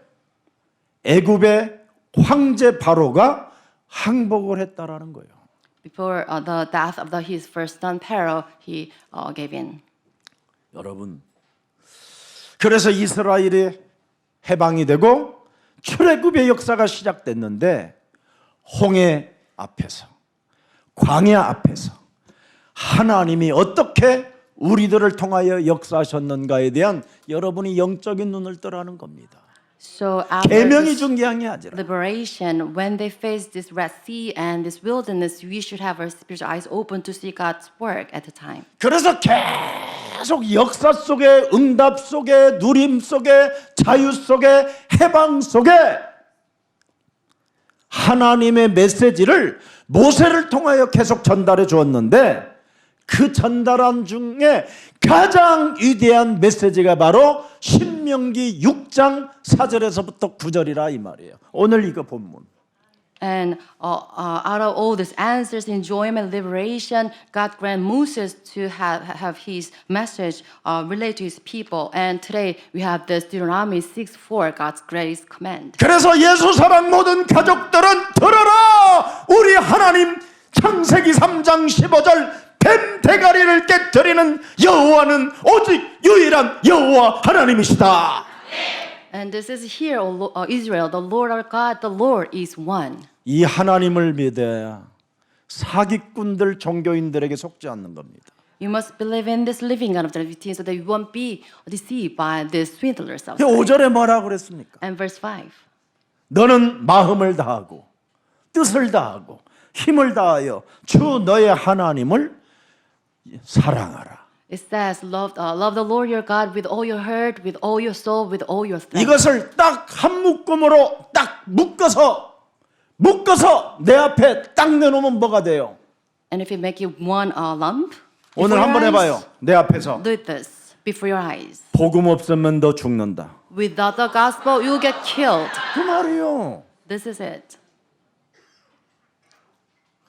애굽의 황제 바로가 항복을 했다라는 거예요. Before the death of his first son Pharaoh, he gave in. 여러분, 그래서 이스라엘이 해방이 되고 출애굽의 역사가 시작됐는데 홍해 앞에서 광야 앞에서 하나님이 어떻게 우리들을 통하여 역사하셨는가에 대한 여러분이 영적인 눈을 뜨라는 겁니다. So after 계명이 this 중요한 게 아니라 liberation, when they face this Red Sea and this wilderness, we should have our spiritual eyes open to see God's work at the time. 그래서 계속 역사 속에 응답 속에 누림 속에 자유 속에 해방 속에 하나님의 메시지를 모세를 통하여 계속 전달해 주었는데 그 전달한 중에 가장 위대한 메시지가 바로 신명기 6장 4절에서부터 9절이라 이 말이에요. 오늘 이거 본문. And out of all these answers, enjoyment, liberation, God grant Moses to have his message relayed to his people. And today we have the Deuteronomy 6:4, God's greatest command. 그래서 예수 사랑 모든 가족들은 들어라! 우리 하나님 창세기 3장 15절 뱀 대가리를 깨뜨리는 여호와는 오직 유일한 여호와 하나님이시다. And this is here, O Israel, the Lord our God, the Lord is one. 이 하나님을 믿어야 사기꾼들 종교인들에게 속지 않는 겁니다. You must believe in this living God of the living so that you won't be deceived by these swindlers. 5절에 뭐라고 그랬습니까? And verse 5. 너는 마음을 다하고 뜻을 다하고 힘을 다하여 주 너의 하나님을 사랑하라. It says, love the Lord your God with all your heart, with all your soul, with all your strength. 이것을 딱 한 묶음으로 딱 묶어서 내 앞에 딱 내놓으면 뭐가 돼요? And if you make it one lump, 오늘 before 한번 your 해봐요. eyes, 내 앞에서 do this before your eyes. 복음 없으면 너 죽는다. Without the gospel, you will get killed. 그 말이요. This is it.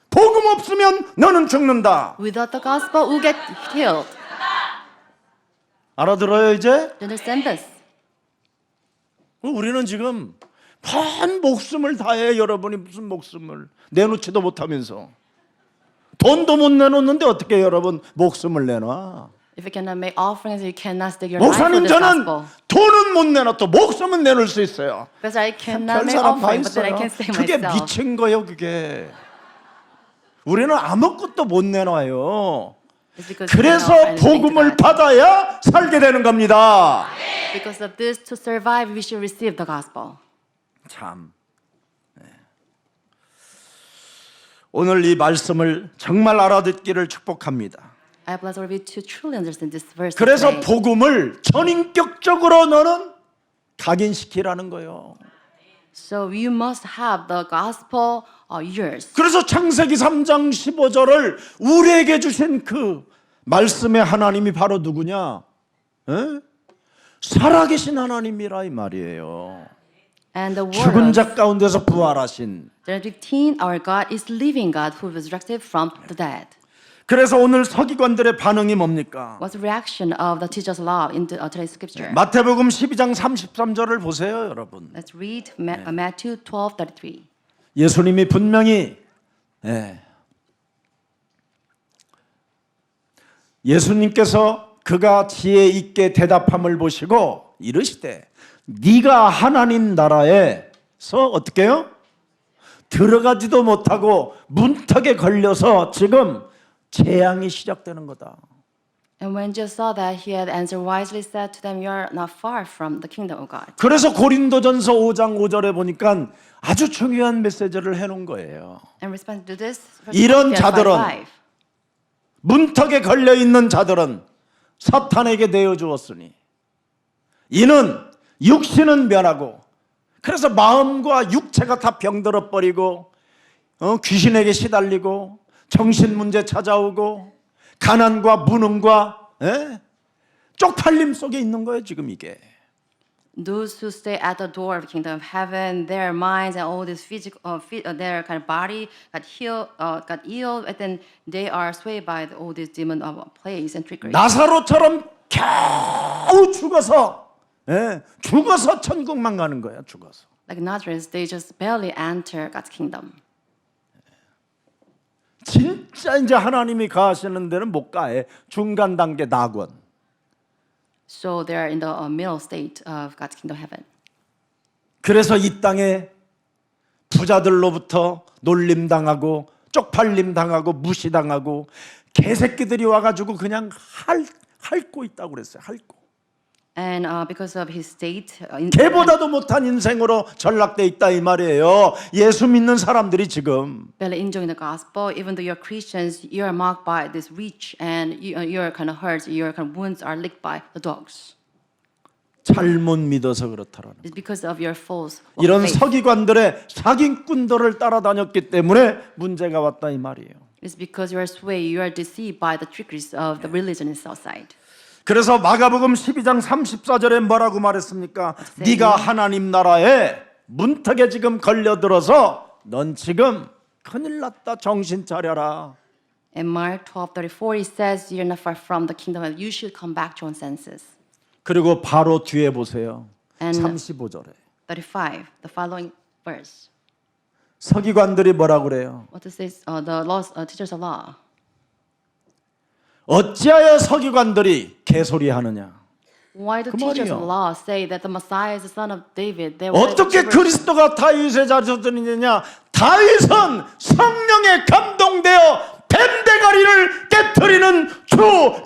복음 없으면 너는 죽는다. Without the gospel, you will get killed. 알아들어요 이제? Do you understand this? 우리는 지금 반 목숨을 다해. 여러분이 무슨 목숨을 내놓지도 못하면서 돈도 못 내놓는데 어떻게 여러분 목숨을 내놔? If you cannot make offerings, you cannot stake your life for 목사님 the 저는 gospel. 돈은 못 내놔도 목숨은 내놓을 수 있어요. Because I cannot 별 make 사람 다 offering, but then I 있어요. can stake 그게 myself. 미친 거예요 그게. 우리는 아무것도 못 내놔요. It's because we 그래서 cannot offer anything to 복음을 God. 받아야 살게 되는 겁니다. Because of this, to survive, we should receive the gospel. 참. 네. 오늘 이 말씀을 정말 알아듣기를 축복합니다. I bless all of you to truly understand this verse. 그래서 today. 복음을 전인격적으로 너는 각인시키라는 거예요. So you must have the gospel yours. 그래서 창세기 3장 15절을 우리에게 주신 그 말씀의 하나님이 바로 누구냐? 에? 살아계신 하나님이라 이 말이에요. And the 죽은 word 자 가운데서 부활하신. John 15, our God is living God who was resurrected from the dead. 그래서 오늘 서기관들의 반응이 뭡니까? What's the reaction of the teachers' law in today's scripture? 마태복음 12장 33절을 보세요, 여러분. Let's read Matthew 12:33. 예수님이 분명히 예수님께서 그가 지혜 있게 대답함을 보시고 이르시되 네가 하나님 나라에서 어떻게 해요? 들어가지도 못하고 문턱에 걸려서 지금 재앙이 시작되는 거다. And when Jesus saw that, he had answered wisely, said to them, "You are not far from the kingdom of God." 그래서 고린도전서 5장 5절에 보니까 아주 중요한 메시지를 해놓은 거예요. In response to this, 이런 Philippians 자들은 5:5, 문턱에 걸려 있는 자들은 사탄에게 내어 주었으니 이는 육신은 변하고 그래서 마음과 육체가 다 병들어 버리고 귀신에게 시달리고 정신 문제 찾아오고 가난과 무능과 쪽팔림 속에 있는 거예요 지금 이게. those who stay at the door of the kingdom of heaven, their minds and all this physical, their kind of body got ill, and then they are swayed by all these demon plagues and trickery. 나사로처럼 겨우 죽어서 천국만 가는 거야 죽어서. Like Nazareth, they just barely enter God's kingdom. 진짜 이제 하나님이 가시는 데는 못 가해. 중간 단계 낙원. So they are in the middle state of God's kingdom heaven. 그래서 이 땅에 부자들로부터 놀림 당하고 쪽팔림 당하고 무시당하고 개새끼들이 와가지고 그냥 핥고 있다고 그랬어요. 핥고. And because of his state, 개보다도 못한 인생으로 전락돼 있다 이 말이에요. 예수 믿는 사람들이 지금. barely enjoying the gospel, even though you're Christians, you are mocked by this rich, and your kind of hurts, your kind of wounds are licked by the dogs. 잘못 믿어서 그렇다라는. It's because of your false 이런 faith. 서기관들의 사기꾼들을 따라다녔기 때문에 문제가 왔다 이 말이에요. It's because you are swayed, you are deceived by the trickeries of the religion outside. 그래서 마가복음 12장 34절에 뭐라고 말했습니까? 네가 하나님 나라에 문턱에 지금 걸려들어서 넌 지금 큰일 났다 정신 차려라. In Mark 12:34, it says, "You're not far from the kingdom. You should come back to your senses." 그리고 바로 뒤에 보세요. And 35절에 35, the following verse. 서기관들이 뭐라고 그래요? What does this? The laws, teachers of law. 어찌하여 서기관들이 개소리 하느냐? Why do 그 teachers 말이에요. of law say that the Messiah is the son of David? They were 어떻게 그리스도가 다윗의 자손이냐? 다윗은 성령에 감동되어 뱀대가리를 깨트리는 주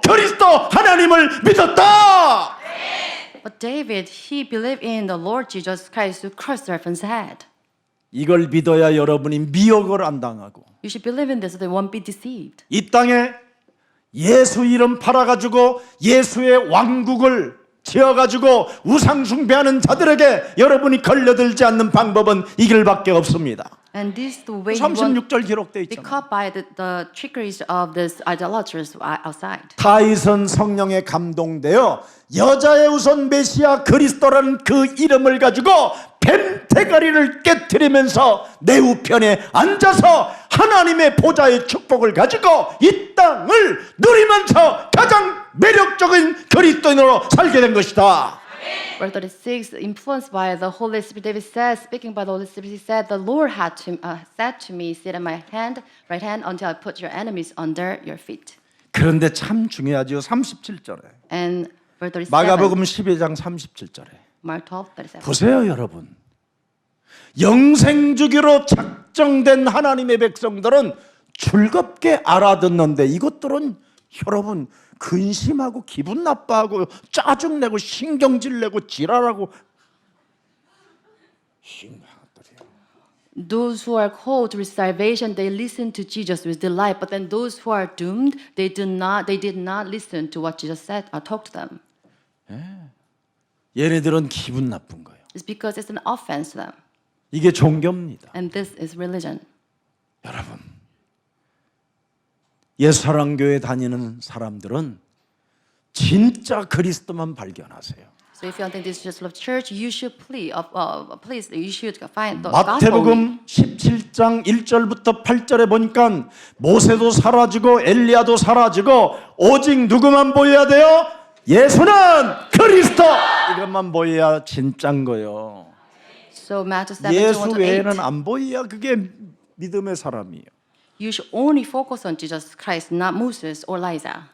그리스도 하나님을 믿었다. But David, he believed in the Lord Jesus Christ who crushed the serpent's head. 이걸 믿어야 여러분이 미혹을 안 당하고 You should believe in this so they won't be deceived. 이 땅에 예수 이름 팔아가지고 예수의 왕국을 지어가지고 우상 숭배하는 자들에게 여러분이 걸려들지 않는 방법은 이 길밖에 없습니다. And this is the way you won't 36절 기록되어 be 있잖아요. caught by the trickeries of this idolaters outside. 다윗은 성령에 감동되어 여자의 우선 메시아 그리스도라는 그 이름을 가지고 뱀 대가리를 깨트리면서 내 우편에 앉아서 하나님의 보좌의 축복을 가지고 이 땅을 누리면서 가장 매력적인 그리스도인으로 살게 된 것이다. Verse 36, influenced by the Holy Spirit, David says, speaking by the Holy Spirit, he said, "The Lord said to me, sit at my right hand, until I put your enemies under your feet." 그런데 참 중요하죠. 37절에 And verse 37, 마가복음 12장 37절에 Mark 12:37. 보세요 여러분. 영생주기로 작정된 하나님의 백성들은 즐겁게 알아듣는데 이것들은 여러분 근심하고 기분 나빠하고 짜증내고 신경질내고 지랄하고 Those who are called to salvation, they listen to Jesus with delight. But then those who are doomed, they did not listen to what Jesus said or talked to them. 얘네들은 기분 나쁜 거예요. It's because it's an offense to them. 이게 종교입니다. And this is religion. 여러분 예수사랑교회 다니는 사람들은 진짜 그리스도만 발견하세요. So if you don't think this is just love church, you should you should find the gospel. 마태복음 17장 1절부터 8절에 보니까 모세도 사라지고 엘리야도 사라지고 오직 누구만 보여야 돼요? 예수는 그리스도. 이것만 보여야 진짜인 거예요. So Matthew 7, 예수 1 to 8. 외에는 안 보여야 그게 믿음의 사람이에요. You should only focus on Jesus Christ, not Moses or Elijah.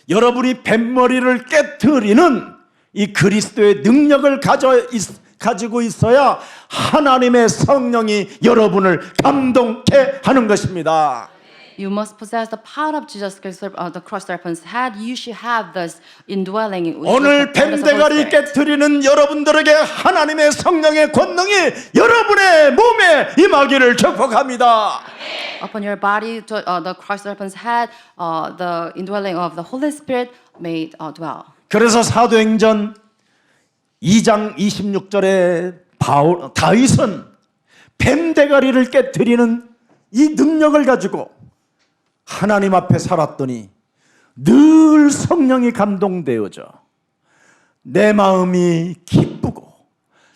여러분이 뱀머리를 깨트리는 이 그리스도의 능력을 가져 가지고 있어야 하나님의 성령이 여러분을 감동케 하는 것입니다. You must possess the power of Jesus Christ, the cross serpent's head. You should have this indwelling. 오늘 뱀대가리 깨뜨리는 여러분들에게 하나님의 성령의 권능이 여러분의 몸에 임하기를 축복합니다. Upon your body, the cross serpent's head, the indwelling of the Holy Spirit may dwell. 그래서 사도행전 2장 26절에 다윗은 뱀대가리를 깨뜨리는 이 능력을 가지고 하나님 앞에 살았더니 늘 성령이 감동되어져 내 마음이 기쁘고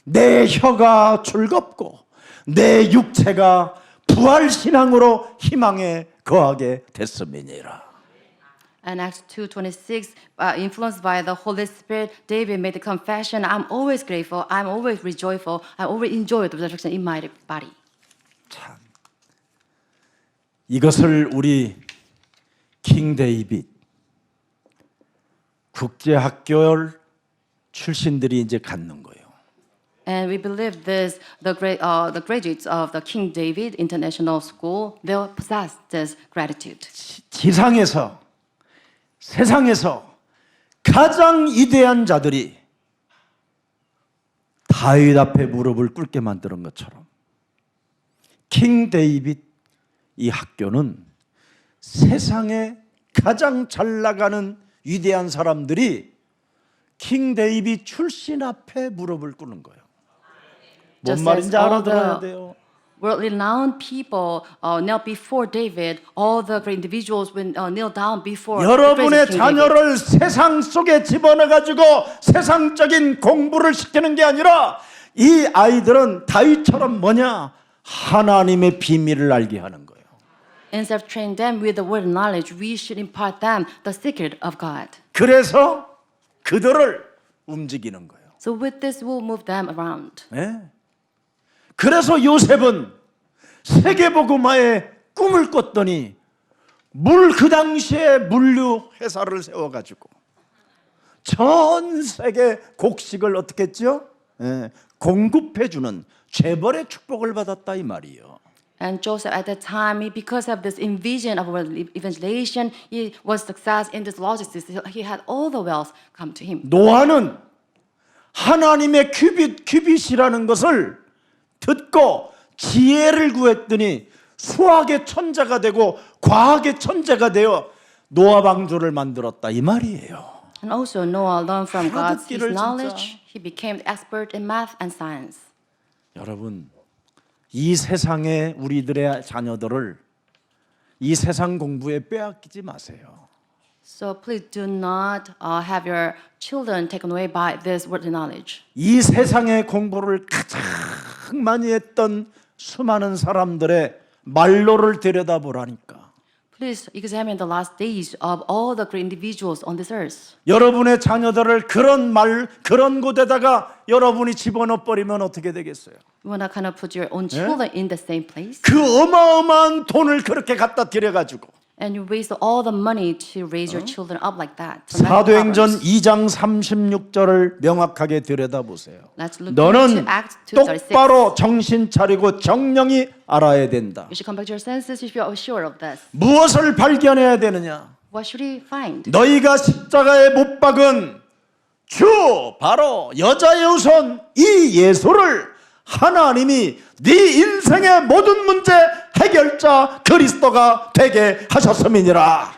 내 혀가 즐겁고 내 육체가 부활신앙으로 희망에 거하게 됐음이니라. And Acts 2:26, influenced by the Holy Spirit, David made the confession, I'm always grateful, I'm always rejoiceful, I always enjoy the resurrection in my body. 참, 이것을 우리 킹 데이빗 국제학교 출신들이 이제 갖는 거예요. And we believe this, the graduates of the King David International School, they possess this gratitude. 지상에서 세상에서 가장 위대한 자들이 다윗 앞에 무릎을 꿇게 만드는 것처럼 킹 데이빗 이 학교는 세상에 가장 잘 나가는 위대한 사람들이 킹 데이빗 출신 앞에 무릎을 꿇는 거예요. 뭔 Just 말인지 as all 알아들어야 the 돼요. world-renowned people knelt before David, all the great individuals will kneel down before 여러분의 the praise of King David. 자녀를 세상 속에 집어넣어가지고 세상적인 공부를 시키는 게 아니라 이 아이들은 다윗처럼 뭐냐? 하나님의 비밀을 알게 하는 거예요. Instead of training them with the word knowledge, we should impart them the secret of God. 그래서 그들을 움직이는 거예요. So with this, we'll move them around. 네? 그래서 요셉은 세계복음화에 꿈을 꿨더니 그 당시에 물류 회사를 세워가지고 전 세계 곡식을 어떻게 했죠? 공급해주는 재벌의 축복을 받았다 이 말이에요. And Joseph, at that time, because of this vision of evangelization, he was success in this logistics. He had all the wealth come to him. 노아는 하나님의 큐빗이라는 것을 듣고 지혜를 구했더니 수학의 천재가 되고 과학의 천재가 되어 노아 방주를 만들었다 이 말이에요. And also Noah learned from God's his 듣기를 knowledge. 진짜. He became the expert in math and science. 여러분, 이 세상에 우리들의 자녀들을 이 세상 공부에 빼앗기지 마세요. So please do not have your children taken away by this worldly knowledge. 이 세상의 공부를 가장 많이 했던 수많은 사람들의 말로를 들여다보라니까. Please examine the last days of all the great individuals on this earth. 여러분의 자녀들을 그런 곳에다가 여러분이 집어넣어 버리면 어떻게 되겠어요? You want to kind of put your own children in the same place, 그 어마어마한 돈을 그렇게 갖다 들여가지고 and you waste all the money to raise your children up like that. 사도행전 2장 36절을 명확하게 들여다보세요. Let's look 너는 into Acts 2:36. 똑바로 정신 차리고 정령이 알아야 된다. You should come back to your senses if you are sure of this. 무엇을 발견해야 되느냐? What should we find? 너희가 십자가에 못 박은 주 바로 여자의 후손 이 예수를 하나님이 네 인생의 모든 문제 해결자 그리스도가 되게 하셨음이니라.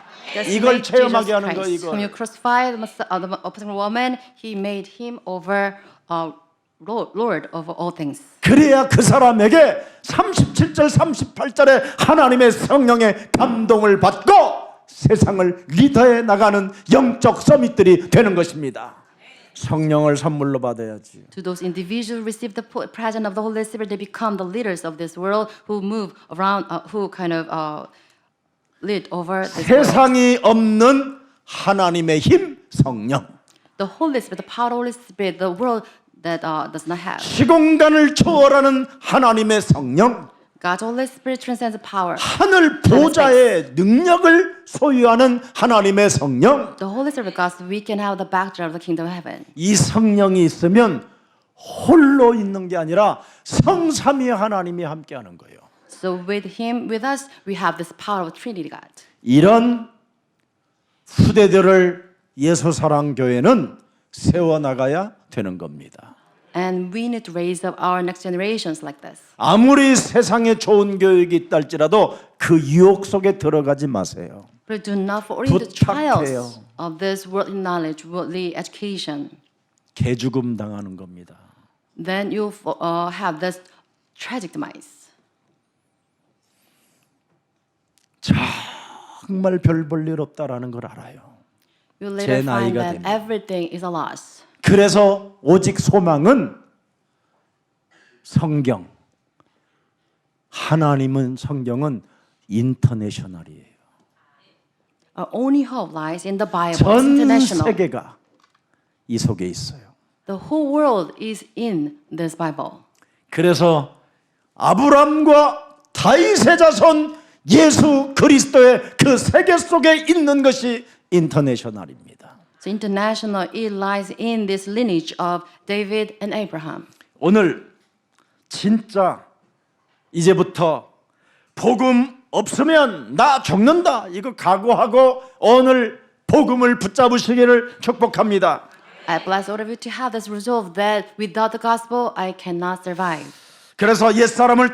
이걸 체험하게 하는 거 When 이거. you crucified the opposing woman, He made him over Lord over all things. 그래야 그 사람에게 37절 38절에 하나님의 성령의 감동을 받고 세상을 리더해 나가는 영적 서밋들이 되는 것입니다. 성령을 선물로 받아야지. To those individuals who receive the presence of the Holy Spirit, they become the leaders of this world who move around, who kind of lead over this world. 세상이 없는 하나님의 힘 성령. The Holy Spirit, the power of the Holy Spirit, the world that does not have. 시공간을 초월하는 하나님의 성령. God's Holy Spirit transcends power. 하늘 보좌의 능력을 소유하는 하나님의 성령. The Holy Spirit of God, so we can have the backdrop of the kingdom of heaven. 이 성령이 있으면 홀로 있는 게 아니라 성삼위 하나님이 함께하는 거예요. So with him, with us, we have this power of Trinity God. 이런 후대들을 예수사랑교회는 세워나가야 되는 겁니다. And we need to raise up our next generations like this. 아무리 세상에 좋은 교육이 있다 할지라도 그 유혹 속에 들어가지 마세요. But do not fall into the trials 부탁해요. of this worldly knowledge, worldly education. 개죽음 당하는 겁니다. Then you have this tragic demise. 정말 별 볼 일 없다라는 걸 알아요. You later 제 find 나이가 that 되면. everything is a loss. 그래서 오직 소망은 성경. 하나님은 성경은 인터내셔널이에요. Our only hope lies in the Bible. It's 전 international. 세계가 이 속에 있어요. The whole world is in this Bible. 그래서 아브람과 다윗의 자손 예수 그리스도의 그 세계 속에 있는 것이 인터내셔널입니다. So international, it lies in this lineage of David and Abraham. 오늘 진짜 이제부터 복음 없으면 나 죽는다 이거 각오하고 오늘 복음을 붙잡으시기를 축복합니다. I bless all of you to have this resolve that without the gospel, I cannot survive. 그래서 옛사람을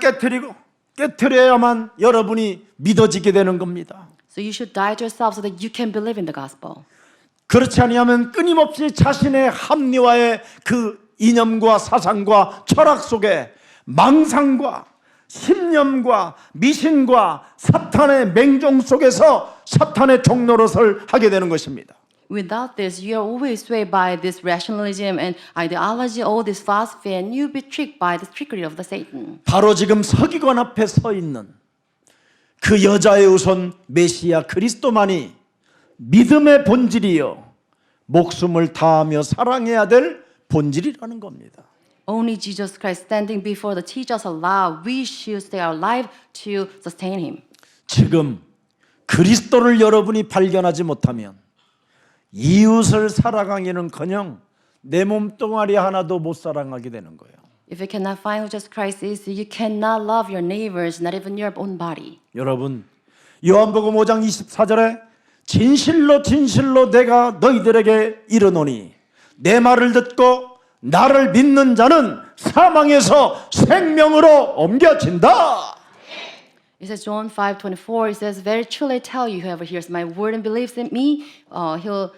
깨트려야만 여러분이 믿어지게 되는 겁니다. So you should die to yourself so that you can believe in the gospel. 그렇지 아니하면 끊임없이 자신의 합리화의 그 이념과 사상과 철학 속에 망상과 신념과 미신과 사탄의 맹종 속에서 사탄의 종노릇을 하게 되는 것입니다. Without this, you are always swayed by this rationalism and ideology, all this philosophy, and you'll be tricked by the trickery of the Satan. 바로 지금 서기관 앞에 서 있는 그 여자의 우선 메시아 그리스도만이 믿음의 본질이요 목숨을 다하며 사랑해야 될 본질이라는 겁니다. Only Jesus Christ standing before the teachers of law, we should stay our life to sustain him. 지금 그리스도를 여러분이 발견하지 못하면 이웃을 사랑하기는커녕 내 몸뚱아리 하나도 못 사랑하게 되는 거예요. If you cannot find who Jesus Christ is, you cannot love your neighbors, not even your own body. 여러분 요한복음 5장 24절에 진실로 진실로 내가 너희들에게 이르노니 내 말을 듣고 나를 믿는 자는 사망에서 생명으로 옮겨진다. It says John 5:24. It says, "Very truly I tell you, whoever hears my word and believes in me, he'll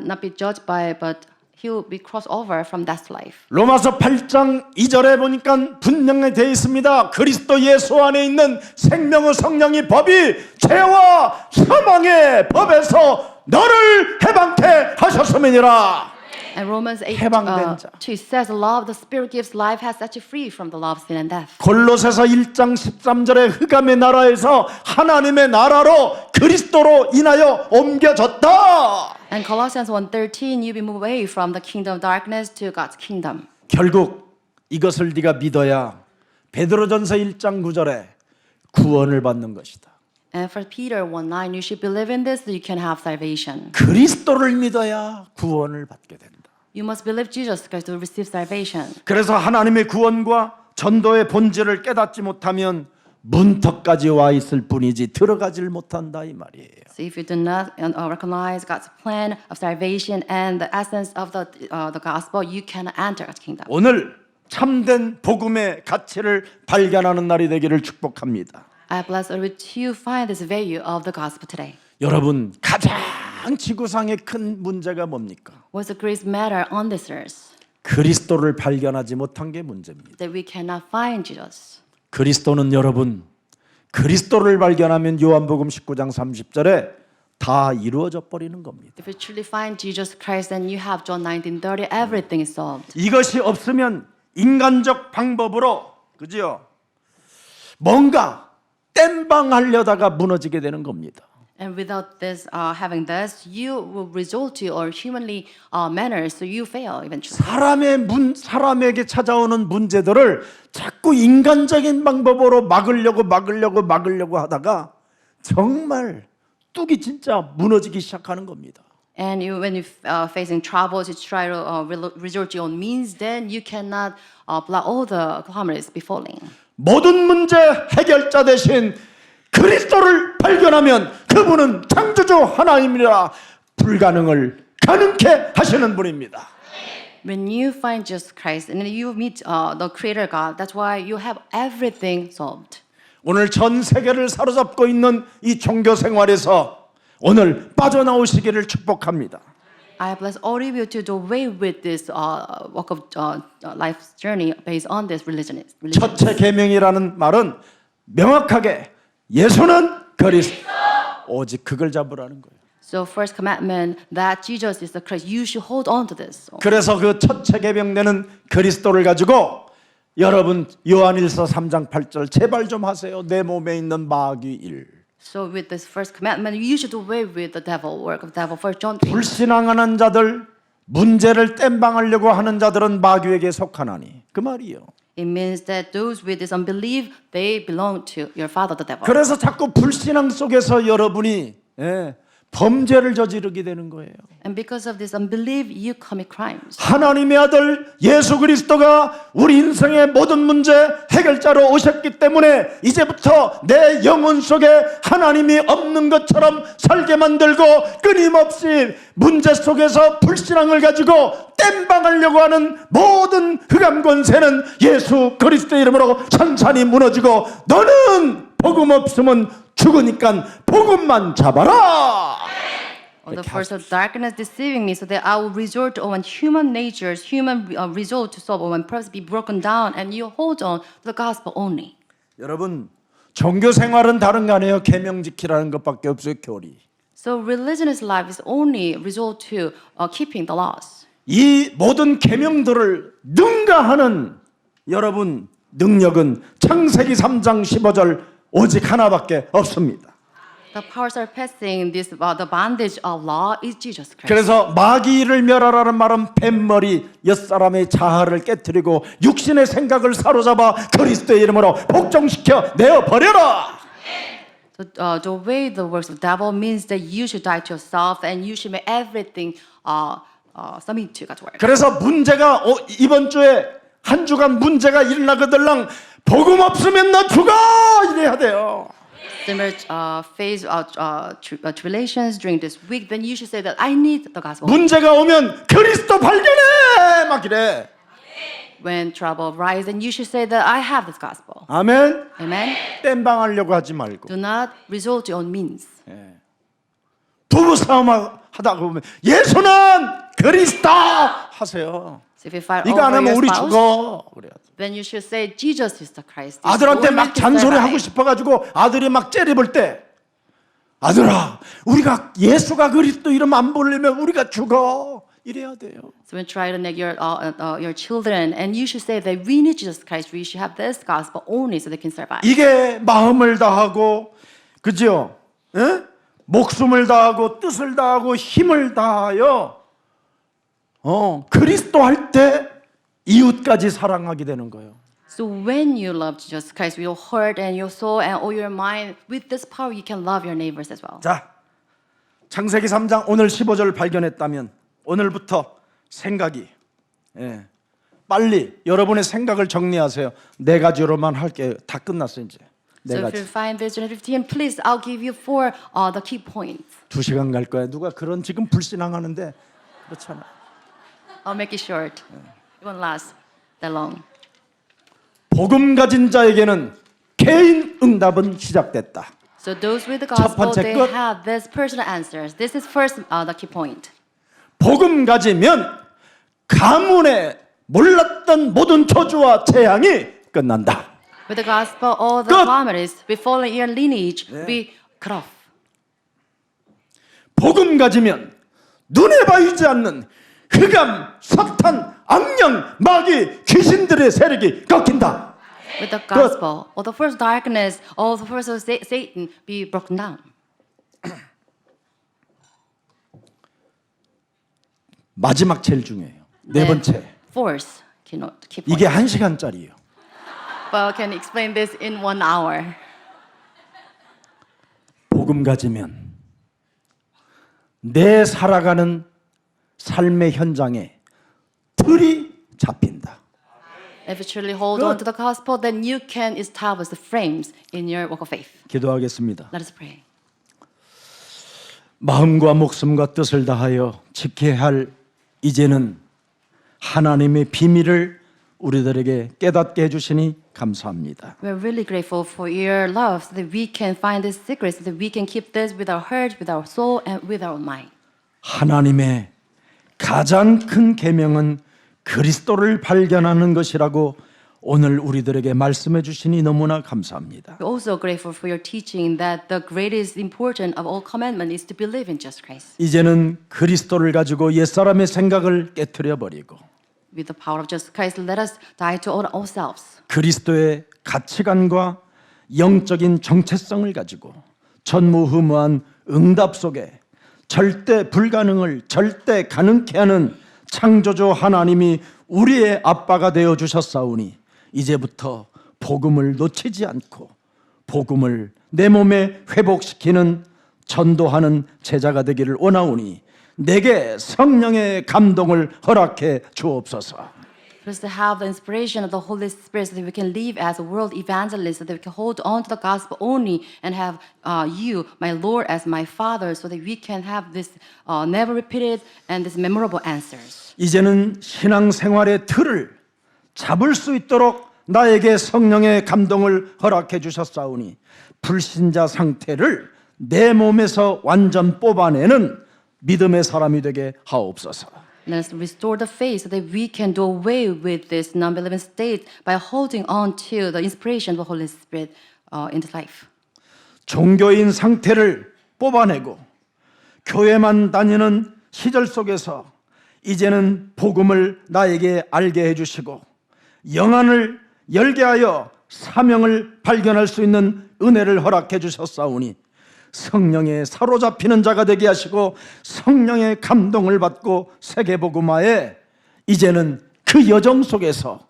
not be judged by, but he'll be crossed over from death to life." 로마서 8장 2절에 보니까 분명히 되어 있습니다. 그리스도 예수 안에 있는 생명의 성령의 법이 죄와 사망의 법에서 너를 해방케 하셨음이니라. And Romans 8 해방된 자. 2 says, "The law of the Spirit gives life, has set you free from the law of sin and death." 골로새서 1장 13절에 흑암의 나라에서 하나님의 나라로 그리스도로 인하여 옮겨졌다. And Colossians 1:13, you be moved away from the kingdom of darkness to God's kingdom. 결국 이것을 네가 믿어야 베드로전서 1장 9절에 구원을 받는 것이다. And for Peter 1:9, you should believe in this so you can have salvation. 그리스도를 믿어야 구원을 받게 된다. You must believe Jesus Christ to receive salvation. 그래서 하나님의 구원과 전도의 본질을 깨닫지 못하면 문턱까지 와 있을 뿐이지 들어가질 못한다 이 말이에요. So if you do not recognize God's plan of salvation and the essence of the gospel, you cannot enter God's kingdom. 오늘 참된 복음의 가치를 발견하는 날이 되기를 축복합니다. I bless all of you find this value of the gospel today. 여러분 가장 지구상의 큰 문제가 뭡니까? What's the greatest matter on this earth? 그리스도를 발견하지 못한 게 문제입니다. That we cannot find Jesus. 그리스도는 여러분 그리스도를 발견하면 요한복음 19장 30절에 다 이루어져 버리는 겁니다. If you truly find Jesus Christ, then you have John 19:30. Everything is solved. 이것이 없으면 인간적 방법으로 그죠? 뭔가 땜방하려다가 무너지게 되는 겁니다. And without this, having this, you will resort to or humanly manners, so you fail eventually. 사람에게 찾아오는 문제들을 자꾸 인간적인 방법으로 막으려고 하다가 정말 뚝이 진짜 무너지기 시작하는 겁니다. And when you facing troubles, you try to resort to your own means. Then you cannot block all the calamities befalling. 모든 문제 해결자 대신 그리스도를 발견하면 그분은 창조주 하나님이라 불가능을 가능케 하시는 분입니다. When you find Jesus Christ and you meet the Creator God, that's why you have everything solved. 오늘 전 세계를 사로잡고 있는 이 종교 생활에서 오늘 빠져나오시기를 축복합니다. I bless all of you to do away with this walk of life's journey based on this religion. 첫째 계명이라는 말은 명확하게 예수는 그리스도 오직 그걸 잡으라는 거예요. So first commandment that Jesus is the Christ, you should hold on to this. 그래서 그 첫째 계명되는 그리스도를 가지고 여러분 요한일서 3장 8절 제발 좀 하세요. 내 몸에 있는 마귀 일. So with this first commandment, you should do away with the devil work of devil. First John 3. 불신앙하는 자들 문제를 땜방하려고 하는 자들은 마귀에게 속하나니 그 말이에요. It means that those with this unbelief, they belong to your father, the devil. 그래서 자꾸 불신앙 속에서 여러분이 범죄를 저지르게 되는 거예요. And because of this unbelief, you commit crimes. 하나님의 아들 예수 그리스도가 우리 인생의 모든 문제 해결자로 오셨기 때문에 이제부터 내 영혼 속에 하나님이 없는 것처럼 살게 만들고 끊임없이 문제 속에서 불신앙을 가지고 땜방하려고 하는 모든 흑암 권세는 예수 그리스도의 이름으로 산산이 무너지고 너는 복음 없으면 죽으니까 복음만 잡아라. The force of darkness deceiving me, so that I will resort to when human nature's human result to solve when purpose be broken down, and you hold on to the gospel only. 여러분 종교 생활은 다른 거 아니에요. 계명 지키라는 것밖에 없어요. 교리. So religionist life is only resort to keeping the laws. 이 모든 계명들을 능가하는 여러분 능력은 창세기 3장 15절 오직 하나밖에 없습니다. The powers are passing this the bondage of law is Jesus Christ. 그래서 마귀를 멸하라는 말은 뱃머리 옛사람의 자아를 깨뜨리고 육신의 생각을 사로잡아 그리스도의 이름으로 복종시켜 내어버려라. So the way the works of the devil means that you should die to yourself and you should make everything submit to God's word. 그래서 문제가 이번 주에 한 주간 문제가 일어나거들랑 복음 없으면 너 죽어 이래야 돼요. Similar phase of tribulations during this week, then you should say that I need the gospel. 문제가 오면 그리스도 발견해 막 이래. When trouble arises, then you should say that I have this gospel. 아멘. Amen. 땜방하려고 하지 말고 Do not resort to your own means. 부부 싸움 하다가 보면 예수는 그리스도 하세요. So if you fight 이거 안 over 하면 your 우리 spouse, 죽어. 그래요. then you should say Jesus is the Christ. 아들한테 Only 막 to 잔소리하고 survive. 싶어가지고 아들이 막 째려볼 때 아들아 우리가 예수가 그리스도 이름 안 부르면 우리가 죽어 이래야 돼요. So when try to neg your children, and you should say that we need Jesus Christ. We should have this gospel only so they can survive. 이게 마음을 다하고 그죠? 에? 목숨을 다하고 뜻을 다하고 힘을 다하여 그리스도 할 때 이웃까지 사랑하게 되는 거예요. So when you love Jesus Christ with your heart and your soul and all your mind, with this power you can love your neighbors as well. 자, 창세기 3장 오늘 15절 발견했다면 오늘부터 생각이 빨리 여러분의 생각을 정리하세요. 네 가지로만 할게요. 다 끝났어요 이제. 네 So if you 가지. find Vision 15, please, I'll give you four the key points. 2시간 갈 거야. 누가 그런 지금 불신앙하는데 그렇잖아. I'll make it short. It won't last that long. 복음 가진 자에게는 개인 응답은 시작됐다. So those with the 첫 gospel, 번째 they 끝. have this personal answers. This is first the key point. 복음 가지면 가문에 몰랐던 모든 저주와 재앙이 끝난다. With the gospel, all the 끝. calamities befalling your lineage be cut off. 복음 가지면 눈에 보이지 않는 흑암, 사탄, 악령, 마귀, 귀신들의 세력이 꺾인다. With the gospel, all the first darkness, all the first of Satan be broken down. 마지막 제일 중요해요. 네 번째. Fourth, key point. 이게 1시간짜리예요. But can explain this in 1 hour. 복음 가지면 내 살아가는 삶의 현장에 틀이 잡힌다. If you truly hold on to the gospel, then you can establish the frames in your walk of faith. 기도하겠습니다. Let us pray. 마음과 목숨과 뜻을 다하여 지켜야 할 이제는 하나님의 비밀을 우리들에게 깨닫게 해주시니 감사합니다. We're really grateful for your love so that we can find these secrets, so that we can keep this with our heart, with our soul, and with our mind. 하나님의 가장 큰 계명은 그리스도를 발견하는 것이라고 오늘 우리들에게 말씀해 주시니 너무나 감사합니다. We're also grateful for your teaching that the greatest important of all commandment is to believe in Jesus Christ. 이제는 그리스도를 가지고 옛사람의 생각을 깨트려 버리고 With the power of Jesus Christ, let us die to ourselves. 그리스도의 가치관과 영적인 정체성을 가지고 전무후무한 응답 속에 절대 불가능을 절대 가능케 하는 창조주 하나님이 우리의 아빠가 되어 주셨사오니 이제부터 복음을 놓치지 않고 복음을 내 몸에 회복시키는 전도하는 제자가 되기를 원하오니 내게 성령의 감동을 허락해 주옵소서. For us to have the inspiration of the Holy Spirit so that we can live as a world evangelist, so that we can hold on to the gospel only and have you, my Lord, as my Father, so that we can have this never repeated and this memorable answers. 이제는 신앙생활의 틀을 잡을 수 있도록 나에게 성령의 감동을 허락해 주셨사오니 불신자 상태를 내 몸에서 완전 뽑아내는 믿음의 사람이 되게 하옵소서. Let us restore the faith so that we can do away with this non-believing state by holding on to the inspiration of the Holy Spirit in this life. 종교인 상태를 뽑아내고 교회만 다니는 시절 속에서 이제는 복음을 나에게 알게 해주시고 영안을 열게 하여 사명을 발견할 수 있는 은혜를 허락해 주셨사오니 성령에 사로잡히는 자가 되게 하시고 성령의 감동을 받고 세계복음화에 이제는 그 여정 속에서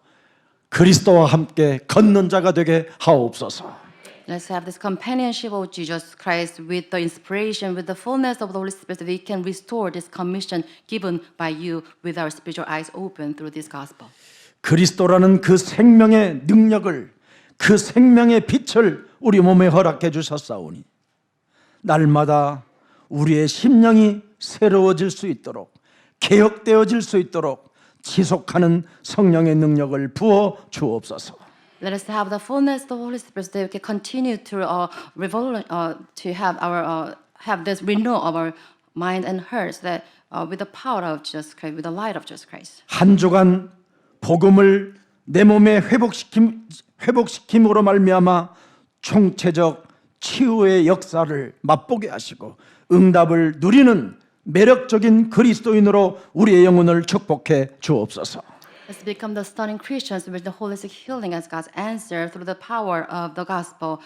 그리스도와 함께 걷는 자가 되게 하옵소서. Let's have this companionship of Jesus Christ with the inspiration, with the fullness of the Holy Spirit, so we can restore this commission given by you with our spiritual eyes open through this gospel. 그리스도라는 그 생명의 능력을 그 생명의 빛을 우리 몸에 허락해 주셨사오니 날마다 우리의 심령이 새로워질 수 있도록 개혁되어질 수 있도록 지속하는 성령의 능력을 부어 주옵소서. Let us have the fullness of the Holy Spirit, so that we can continue to have this renewal of our mind and heart, so that with the power of Jesus Christ, with the light of Jesus Christ. 한 주간 복음을 내 몸에 회복시킴으로 말미암아 총체적 치유의 역사를 맛보게 하시고 응답을 누리는 매력적인 그리스도인으로 우리의 영혼을 축복해 주옵소서. Let's become the stunning Christians with the holistic healing as God's answer through the power of the gospel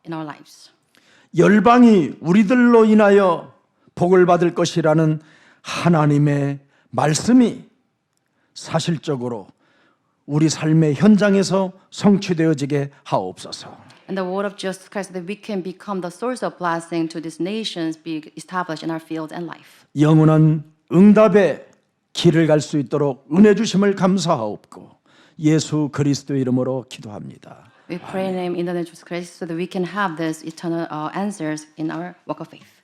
in our lives. 열방이 우리들로 인하여 복을 받을 것이라는 하나님의 말씀이 사실적으로 우리 삶의 현장에서 성취되어지게 하옵소서. And the word of Jesus Christ, that we can become the source of blessing to these nations, be established in our field and life. 영원한 응답의 길을 갈 수 있도록 은혜 주심을 감사하옵고 예수 그리스도의 이름으로 기도합니다. We pray in the name in the name of Jesus Christ, so that we can have this eternal answers in our walk of faith.